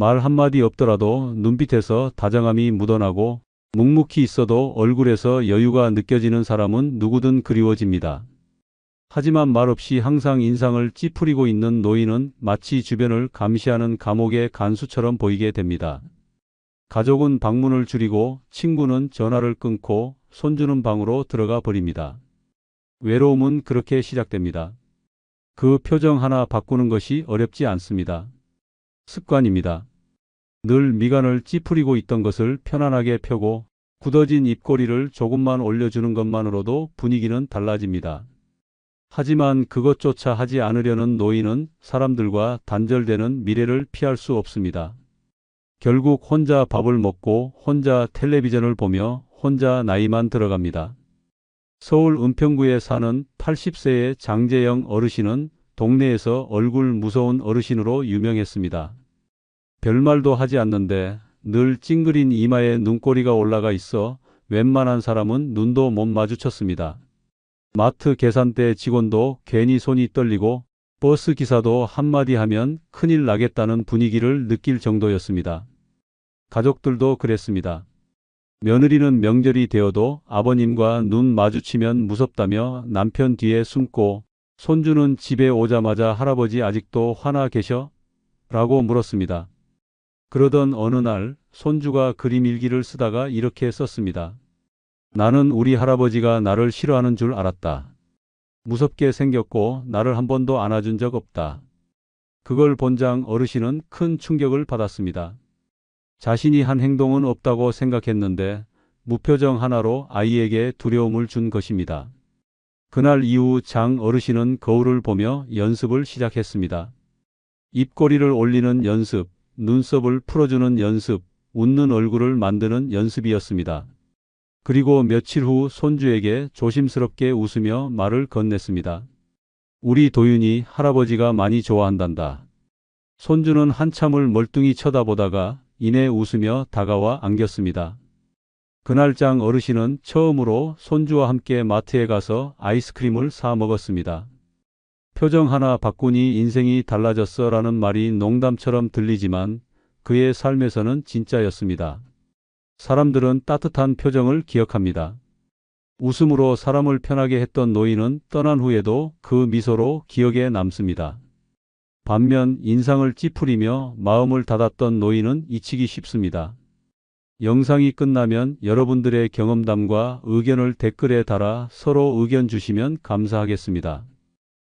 말 한마디 없더라도 눈빛에서 다정함이 묻어나고 묵묵히 있어도 얼굴에서 여유가 느껴지는 사람은 누구든 그리워집니다. 하지만 말없이 항상 인상을 찌푸리고 있는 노인은 마치 주변을 감시하는 감옥의 간수처럼 보이게 됩니다. 가족은 방문을 줄이고 친구는 전화를 끊고 손주는 방으로 들어가 버립니다. 외로움은 그렇게 시작됩니다. 그 표정 하나 바꾸는 것이 어렵지 않습니다. 습관입니다. 늘 미간을 찌푸리고 있던 것을 편안하게 펴고 굳어진 입꼬리를 조금만 올려주는 것만으로도 분위기는 달라집니다. 하지만 그것조차 하지 않으려는 노인은 사람들과 단절되는 미래를 피할 수 없습니다. 결국 혼자 밥을 먹고 혼자 텔레비전을 보며 혼자 나이만 들어갑니다. 서울 은평구에 사는 80세의 장재영 어르신은 동네에서 얼굴 무서운 어르신으로 유명했습니다. 별말도 하지 않는데 늘 찡그린 이마에 눈꼬리가 올라가 있어 웬만한 사람은 눈도 못 마주쳤습니다. 마트 계산대 직원도 괜히 손이 떨리고 버스 기사도 한마디 하면 큰일 나겠다는 분위기를 느낄 정도였습니다. 가족들도 그랬습니다. 며느리는 명절이 되어도 아버님과 눈 마주치면 무섭다며 남편 뒤에 숨고, 손주는 집에 오자마자 할아버지 아직도 화나 계셔? 라고 물었습니다. 그러던 어느 날 손주가 그림 일기를 쓰다가 이렇게 썼습니다. 나는 우리 할아버지가 나를 싫어하는 줄 알았다. 무섭게 생겼고 나를 한 번도 안아준 적 없다. 그걸 본 장 어르신은 큰 충격을 받았습니다. 자신이 한 행동은 없다고 생각했는데 무표정 하나로 아이에게 두려움을 준 것입니다. 그날 이후 장 어르신은 거울을 보며 연습을 시작했습니다. 입꼬리를 올리는 연습, 눈썹을 풀어주는 연습, 웃는 얼굴을 만드는 연습이었습니다. 그리고 며칠 후 손주에게 조심스럽게 웃으며 말을 건넸습니다. 우리 도윤이 할아버지가 많이 좋아한단다. 손주는 한참을 멀뚱히 쳐다보다가 이내 웃으며 다가와 안겼습니다. 그날 장 어르신은 처음으로 손주와 함께 마트에 가서 아이스크림을 사 먹었습니다. 표정 하나 바꾸니 인생이 달라졌어 라는 말이 농담처럼 들리지만 그의 삶에서는 진짜였습니다. 사람들은 따뜻한 표정을 기억합니다. 웃음으로 사람을 편하게 했던 노인은 떠난 후에도 그 미소로 기억에 남습니다. 반면 인상을 찌푸리며 마음을 닫았던 노인은 잊히기 쉽습니다. 영상이 끝나면 여러분들의 경험담과 의견을 댓글에 달아 서로 의견 주시면 감사하겠습니다.